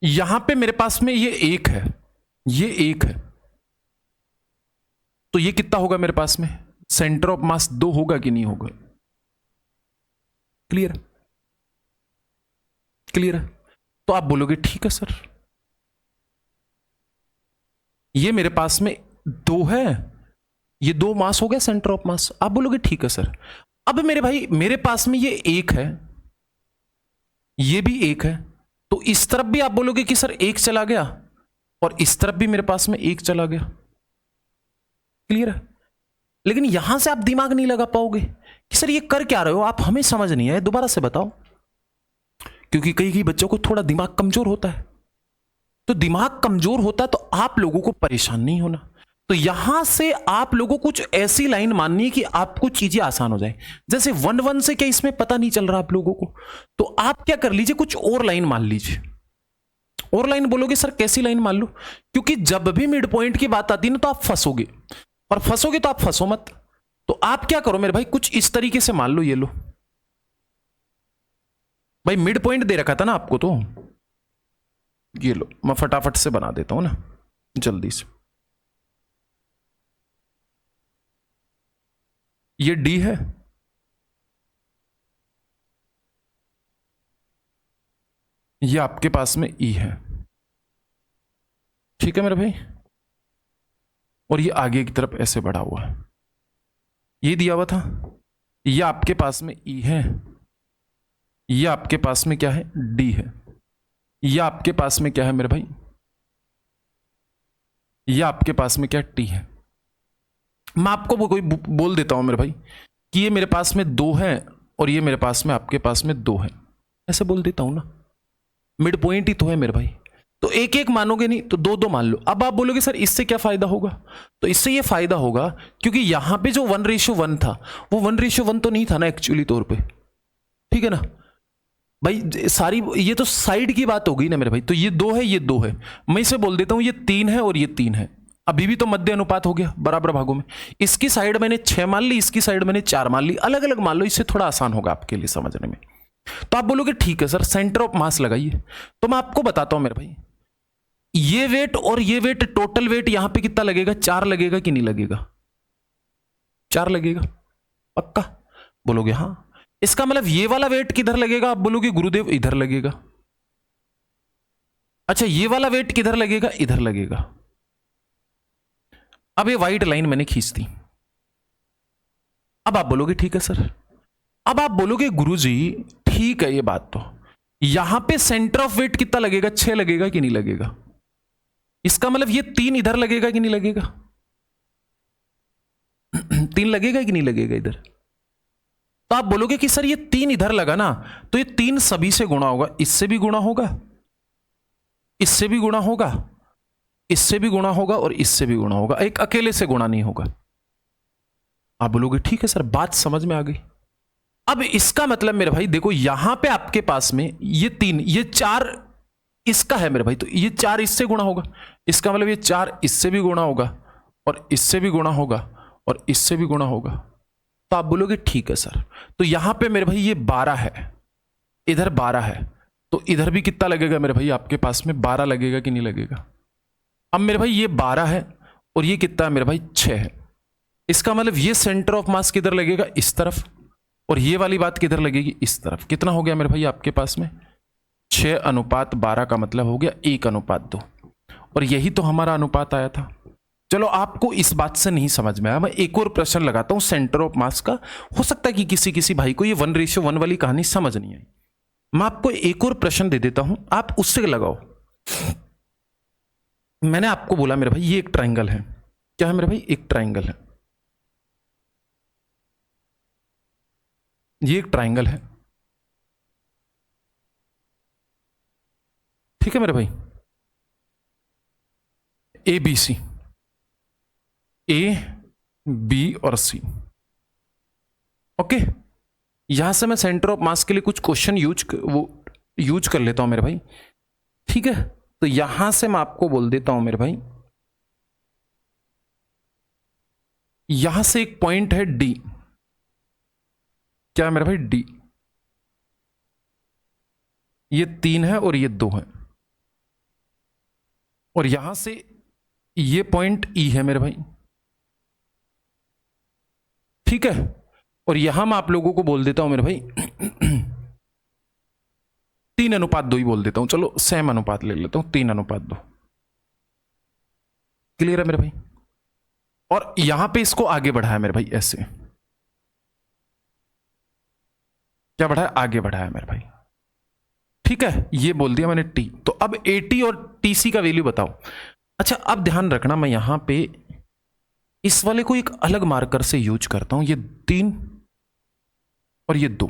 यहां पे मेरे पास में ये 1 है, ये 1 है, तो ये कितना होगा मेरे पास में, सेंटर ऑफ मास 2 होगा कि नहीं होगा? क्लियर, क्लियर है? तो आप बोलोगे ठीक है सर, ये मेरे पास में 2 है, ये 2 मास हो गया सेंटर ऑफ मास। आप बोलोगे ठीक है सर। अब मेरे भाई मेरे पास में ये 1 है, ये भी 1 है, तो इस तरफ भी आप बोलोगे कि सर 1 चला गया और इस तरफ भी मेरे पास में 1 चला गया। क्लियर है? लेकिन यहां से आप दिमाग नहीं लगा पाओगे कि सर ये कर क्या रहे हो आप, हमें समझ नहीं आया, दोबारा से बताओ। क्योंकि कई बच्चों को थोड़ा दिमाग कमजोर होता है, तो दिमाग कमजोर होता है तो आप लोगों को परेशान नहीं होना। तो यहां से आप लोगों को कुछ ऐसी लाइन माननी है कि आपको चीजें आसान हो जाए। जैसे 1 1 से क्या इसमें पता नहीं चल रहा आप लोगों को, तो आप क्या कर लीजिए, कुछ और लाइन मान लीजिए। और लाइन बोलोगे सर कैसी लाइन मान लो? क्योंकि जब भी मिड पॉइंट की बात आती है ना तो आप फंसोगे, और फंसोगे तो आप फंसो मत। तो आप क्या करो मेरे भाई, कुछ इस तरीके से मान लो, ये लो भाई, मिड पॉइंट दे रखा था ना आपको, तो ये लो, मैं फटाफट से बना देता हूं ना जल्दी से। ये डी है, ये आपके पास में ई है, ठीक है मेरे भाई, और ये आगे की तरफ ऐसे बढ़ा हुआ है, ये दिया हुआ था। ये आपके पास में ई है, ये आपके पास में क्या है, डी है, ये आपके पास में क्या है मेरे भाई, ये आपके पास में क्या, टी है। मैं आपको कोई बोल देता हूं मेरे भाई कि ये मेरे पास में 2 है और ये मेरे पास में आपके पास में 2 है, ऐसे बोल देता हूं ना, मिड पॉइंट ही तो है मेरे भाई। तो एक एक मानोगे नहीं तो 2 2 मान लो। अब आप बोलोगे सर इससे क्या फायदा होगा, तो इससे ये फायदा होगा क्योंकि यहां पे जो 1:1 था वो 1:1 तो नहीं था ना एक्चुअली तौर पे, ठीक है ना भाई। सारी ये तो साइड की बात हो गई ना मेरे भाई। तो ये 2 है, ये 2 है, मैं इसे बोल देता हूं ये 3 है और ये 3 है। अभी भी तो मध्य अनुपात हो गया बराबर भागों में। इसकी साइड मैंने 6 मान ली, इसकी साइड मैंने 4 मान ली, अलग अलग मान लो, इससे थोड़ा आसान होगा आपके लिए समझने में। तो आप बोलोगे ठीक है सर सेंटर ऑफ मास लगाइए। तो मैं आपको बताता हूं मेरे भाई, ये वेट और ये वेट, टोटल वेट यहां पे कितना लगेगा, 4 लगेगा कि नहीं लगेगा? 4 लगेगा पक्का? बोलोगे हाँ। इसका मतलब ये वाला वेट किधर लगेगा? आप बोलोगे गुरुदेव इधर लगेगा। अच्छा ये वाला वेट किधर लगेगा? इधर लगेगा। अब ये व्हाइट लाइन मैंने खींच दी। अब आप बोलोगे ठीक है सर। अब आप बोलोगे गुरुजी ठीक है ये बात, तो यहां पे सेंटर ऑफ वेट कितना लगेगा? 6 लगेगा कि नहीं लगेगा? इसका मतलब ये 3 इधर लगेगा कि नहीं लगेगा? 3 लगेगा कि नहीं लगेगा इधर? तो आप बोलोगे कि सर ये 3 इधर लगा ना, तो ये 3 सभी से गुणा होगा, इससे भी गुणा होगा, इससे भी गुणा होगा, इससे भी गुणा होगा और इससे भी गुणा होगा, एक अकेले से गुणा नहीं होगा। आप बोलोगे ठीक है सर बात समझ में आ गई। अब इसका मतलब मेरे भाई देखो यहां पे आपके पास में ये 3, ये 4 इसका है मेरे भाई, तो ये 4 इससे गुणा होगा, इसका मतलब ये 4 इससे भी गुणा होगा और इससे भी गुणा होगा और इससे भी गुणा होगा। तो आप बोलोगे ठीक है सर। तो यहां पे मेरे भाई ये 12 है, इधर 12 है, तो इधर भी कितना लगेगा मेरे भाई? आपके पास में 12 लगेगा कि नहीं लगेगा? अब मेरे भाई ये 12 है और ये कितना है मेरे भाई? 6 है। इसका मतलब ये सेंटर ऑफ मास किधर लगेगा? इस तरफ, और ये वाली बात किधर लगेगी? इस तरफ। कितना हो गया मेरे भाई आपके पास में? 6:12 का मतलब हो गया 1:2, और यही तो हमारा अनुपात आया था। चलो आपको इस बात से नहीं समझ में आया, मैं एक और प्रश्न लगाता हूं सेंटर ऑफ मास का। हो सकता है कि किसी भाई को ये 1:1 वाली कहानी समझ नहीं आई। मैं आपको एक और प्रश्न दे देता हूं, आप उससे लगाओ। मैंने आपको बोला मेरे भाई ये एक ट्राइंगल है, क्या है मेरे भाई? एक ट्राइंगल है। ये एक ट्राइंगल है, ठीक है मेरे भाई, ए बी सी, ए बी और सी। ओके, यहां से मैं सेंटर ऑफ मास के लिए कुछ क्वेश्चन यूज कर लेता हूं मेरे भाई, ठीक है। तो यहां से मैं आपको बोल देता हूं मेरे भाई, यहां से एक पॉइंट है डी, क्या है मेरे भाई, डी, ये 3 है और ये 2 है, और यहां से ये पॉइंट ई है मेरे भाई, ठीक है। और यहां मैं आप लोगों को बोल देता हूं मेरे भाई 3:2 ही बोल देता हूं, चलो सेम अनुपात ले लेता हूं, 3:2। क्लियर है मेरे भाई। और यहां पे इसको आगे बढ़ाया मेरे भाई, ऐसे क्या बढ़ाया, आगे बढ़ाया मेरे भाई, ठीक है। ये बोल दिया मैंने टी। तो अब एटी और टीसी का वैल्यू बताओ। अच्छा, अब ध्यान रखना, मैं यहां पे इस वाले को एक अलग मार्कर से यूज करता हूं, ये 3 और ये 2।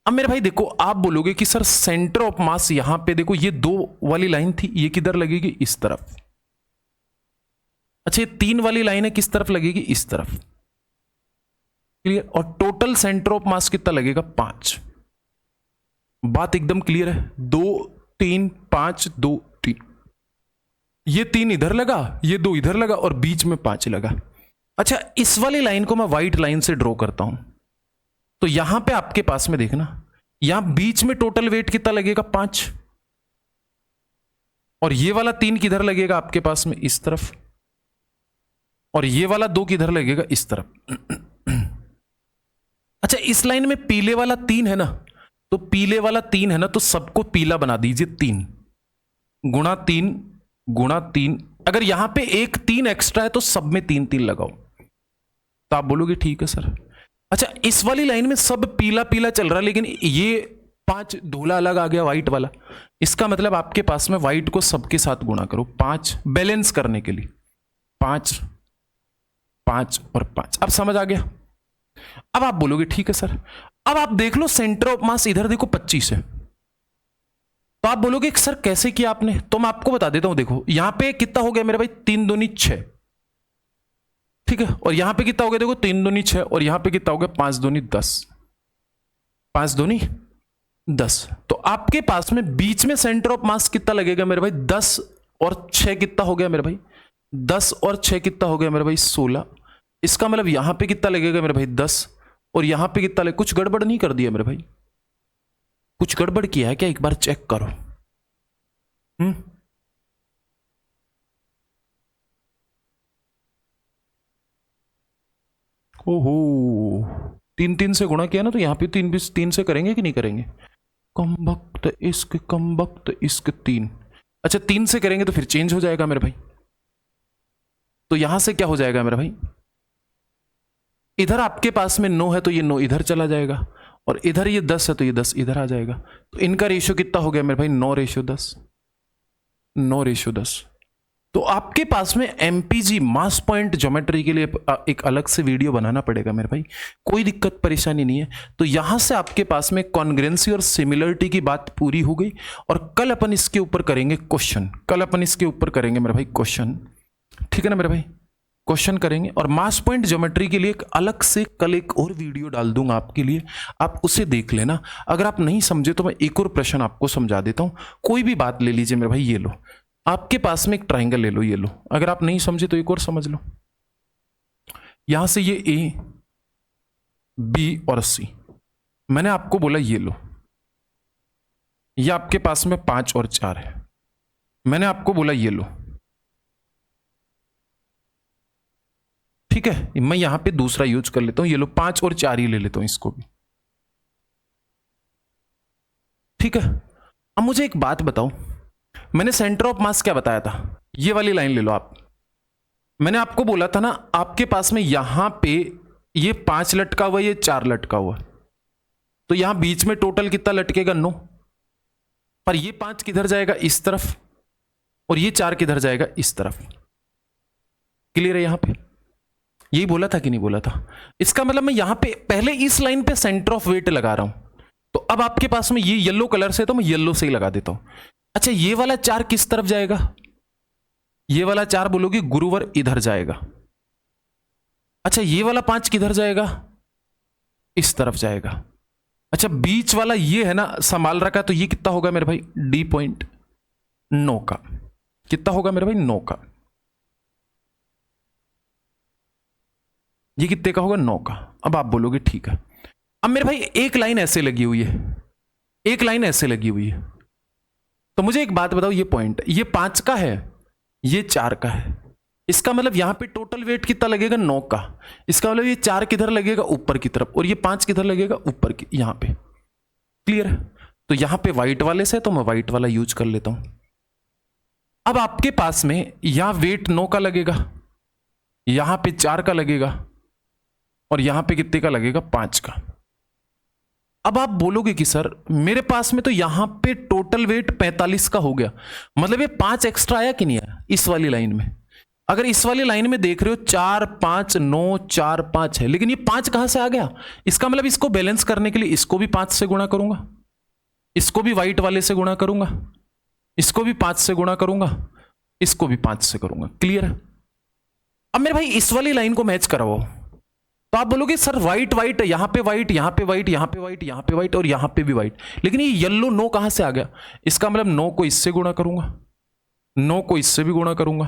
अब मेरे भाई देखो, आप बोलोगे कि सर सेंटर ऑफ मास यहां पे देखो, ये 2 वाली लाइन थी, ये किधर लगेगी, इस तरफ। अच्छा, ये 3 वाली लाइन है, किस तरफ लगेगी, इस तरफ। क्लियर। और टोटल सेंटर ऑफ मास कितना लगेगा, 5। बात एकदम क्लियर है। 2 3 5 2 3, ये 3 इधर लगा, ये 2 इधर लगा, और बीच में 5 लगा। अच्छा, इस वाली लाइन को मैं व्हाइट लाइन से ड्रॉ करता हूं, तो यहां पे आपके पास में देखना, यहां बीच में टोटल वेट कितना लगेगा, 5, और ये वाला 3 किधर लगेगा आपके पास में, इस तरफ, और ये वाला 2 किधर लगेगा, इस तरफ। अच्छा, इस लाइन में पीले वाला 3 है ना, तो पीले वाला 3 है ना, तो सबको पीला बना दीजिए, 3 गुणा 3 गुणा 3। अगर यहां पे एक 3 एक्स्ट्रा है तो सब में 3 3 लगाओ, तो आप बोलोगे ठीक है सर। अच्छा, इस वाली लाइन में सब पीला पीला चल रहा है, लेकिन ये 5 धोला अलग आ गया, व्हाइट वाला। इसका मतलब आपके पास में व्हाइट को सबके साथ गुणा करो, 5 बैलेंस करने के लिए, 5 5 और 5। अब समझ आ गया। अब आप बोलोगे ठीक है सर। अब आप देख लो, सेंटर ऑफ मास इधर देखो 25 है, तो आप बोलोगे सर कैसे किया आपने, तो मैं आपको बता देता हूं। देखो यहां पे कितना हो गया मेरे भाई, 3 दूनी 6, ठीक है। और यहां पे कितना हो गया, देखो 3 दूनी 6, और यहां पे कितना हो गया, 5 दूनी 10, 5 दूनी 10। तो आपके पास में बीच में सेंटर ऑफ मास कितना लगेगा मेरे भाई, 10 और 6 कितना हो गया मेरे भाई, 10 और 6 कितना हो गया मेरे भाई, 16। इसका मतलब यहां पे कितना लगेगा मेरे भाई, 10, और यहां पे कितना लगे, कुछ गड़बड़ नहीं कर दिया मेरे भाई, कुछ गड़बड़ किया है क्या, एक बार चेक करो। ओहो, 3 3 से गुणा किया ना, तो यहां पे 3 से करेंगे कि नहीं करेंगे, कम वक्त इश्क 3। अच्छा, 3 से करेंगे तो फिर चेंज हो जाएगा मेरे भाई, तो यहां से क्या हो जाएगा मेरे भाई, इधर आपके पास में 9 है तो ये 9 इधर चला जाएगा, और इधर ये 10 है तो ये 10 इधर आ जाएगा। तो इनका रेशियो कितना हो गया मेरे भाई, 9:10, 9:10। तो आपके पास में एमपीजी मास पॉइंट ज्योमेट्री के लिए एक अलग से वीडियो बनाना पड़ेगा मेरे भाई, कोई दिक्कत परेशानी नहीं है। तो यहां से आपके पास में कॉन्ग्रुएंसी और सिमिलरिटी की बात पूरी हो गई, और कल अपन इसके ऊपर करेंगे क्वेश्चन, कल अपन इसके ऊपर करेंगे मेरे भाई क्वेश्चन, ठीक है ना मेरे भाई, क्वेश्चन करेंगे। और मास पॉइंट ज्योमेट्री के लिए एक अलग से कल एक और वीडियो डाल दूंगा आपके लिए, आप उसे देख लेना। अगर आप नहीं समझे तो मैं एक और प्रश्न आपको समझा देता हूं। कोई भी बात ले लीजिए मेरे भाई, ये लो, आपके पास में एक ट्राइंगल ले लो, ये लो, अगर आप नहीं समझे तो एक और समझ लो। यहां से ये ए बी और सी, मैंने आपको बोला ये लो, ये आपके पास में 5 और 4 है, मैंने आपको बोला ये लो, ठीक है। मैं यहां पे दूसरा यूज कर लेता हूं, ये लो 5 और 4 ही ले लेता हूं इसको भी, ठीक है। अब मुझे एक बात बताओ, मैंने सेंटर ऑफ मास क्या बताया था, ये वाली लाइन ले लो आप। मैंने आपको बोला था ना, आपके पास में यहां पे ये 5 लटका हुआ, ये 4 लटका हुआ, तो यहां बीच में टोटल कितना लटकेगा, 9। पर ये 5 किधर जाएगा, इस तरफ, और ये 4 किधर जाएगा, इस तरफ। क्लियर है यहां पे, यही बोला था कि नहीं बोला था? इसका मतलब मैं यहां पे पहले इस लाइन पे सेंटर ऑफ वेट लगा रहा हूं, तो अब आपके पास में ये येलो कलर से, तो मैं येलो से ही लगा देता हूं। अच्छा, ये वाला 4 किस तरफ जाएगा? ये वाला 4 बोलोगे गुरुवर इधर जाएगा। अच्छा, ये वाला 5 किधर जाएगा? इस तरफ जाएगा। अच्छा, बीच वाला ये है ना संभाल रखा, तो ये कितना होगा मेरे भाई? डी पॉइंट 9 का। कितना होगा मेरे भाई? 9 का। ये कितने का होगा? 9 का। अब आप बोलोगे ठीक है। अब मेरे भाई एक लाइन ऐसे लगी हुई है, एक लाइन ऐसे लगी हुई है, तो मुझे एक बात बताओ, ये पॉइंट ये 5 का है, ये 4 का है, इसका मतलब यहां पे टोटल वेट कितना लगेगा? 9 का। इसका मतलब ये 4 किधर लगेगा? ऊपर की तरफ, और ये 5 किधर लगेगा? ऊपर की, यहां पे। क्लियर है? तो यहां पे व्हाइट वाले से, तो मैं व्हाइट वाला यूज कर लेता हूं। अब आपके पास में यहां वेट 9 का लगेगा, यहां पे 4 का लगेगा, और यहां पे कितने का लगेगा? 5 का। अब आप बोलोगे कि सर मेरे पास में तो यहां पे टोटल वेट 45 का हो गया, मतलब ये 5 एक्स्ट्रा आया कि नहीं आया इस वाली लाइन में? अगर इस वाली लाइन में देख रहे हो 4 5 9 4 5 है, लेकिन ये 5 कहां से आ गया? इसका मतलब इसको बैलेंस करने के लिए इसको भी 5 से गुणा करूंगा, इसको भी व्हाइट वाले से गुणा करूंगा, इसको भी 5 से गुणा करूंगा, इसको भी 5 से करूंगा। क्लियर है? अब मेरे भाई इस वाली लाइन को मैच करवाओ, तो आप बोलोगे सर व्हाइट व्हाइट, यहां पे व्हाइट, यहां पे व्हाइट, यहां पे व्हाइट, यहां पे व्हाइट, और यहां पे भी व्हाइट, लेकिन ये येलो 9 कहां से आ गया? इसका मतलब 9 को इससे गुणा करूंगा, 9 को इससे भी गुणा करूंगा,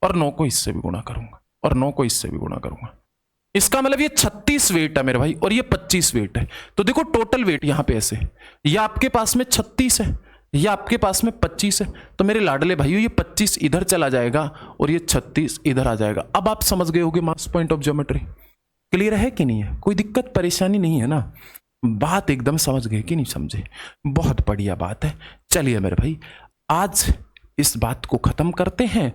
और 9 को इससे भी गुणा करूंगा, और 9 को इससे भी गुणा करूंगा। इसका मतलब ये 36 वेट है मेरे भाई, और ये 25 वेट है। तो देखो टोटल वेट यहां पे ऐसे, ये आपके पास में 36 है, ये आपके पास में 25 है, तो मेरे लाडले भाइयों ये 25 इधर चला जाएगा, और ये 36 इधर आ जाएगा। अब आप समझ गए होगे मास पॉइंट ऑफ ज्योमेट्री। क्लियर है कि नहीं है? कोई दिक्कत परेशानी नहीं है ना? बात एकदम समझ गए कि नहीं समझे? बहुत बढ़िया बात है। चलिए मेरे भाई, आज इस बात को खत्म करते हैं,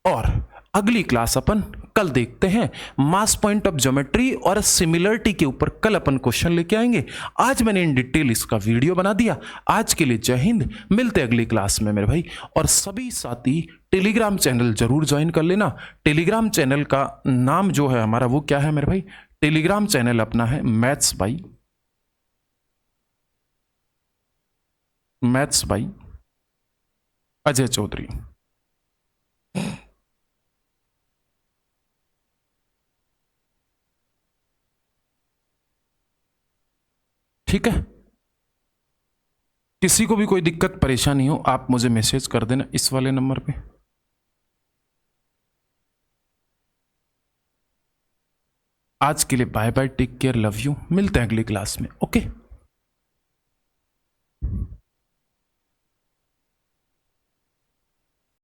और अगली क्लास अपन कल देखते हैं मास पॉइंट ऑफ ज्योमेट्री और सिमिलरिटी के ऊपर। कल अपन क्वेश्चन लेके आएंगे। आज मैंने इन डिटेल इसका वीडियो बना दिया। आज के लिए जय हिंद, मिलते अगली क्लास में मेरे भाई। और सभी साथी टेलीग्राम चैनल जरूर ज्वाइन कर लेना। टेलीग्राम चैनल का नाम जो है हमारा वो क्या है मेरे भाई? टेलीग्राम चैनल अपना है मैथ्स बाई अजय चौधरी। ठीक है? किसी को भी कोई दिक्कत परेशानी हो आप मुझे मैसेज कर देना इस वाले नंबर पे। आज के लिए bye bye, take care, love you. मिलते हैं अगली क्लास में। ओके।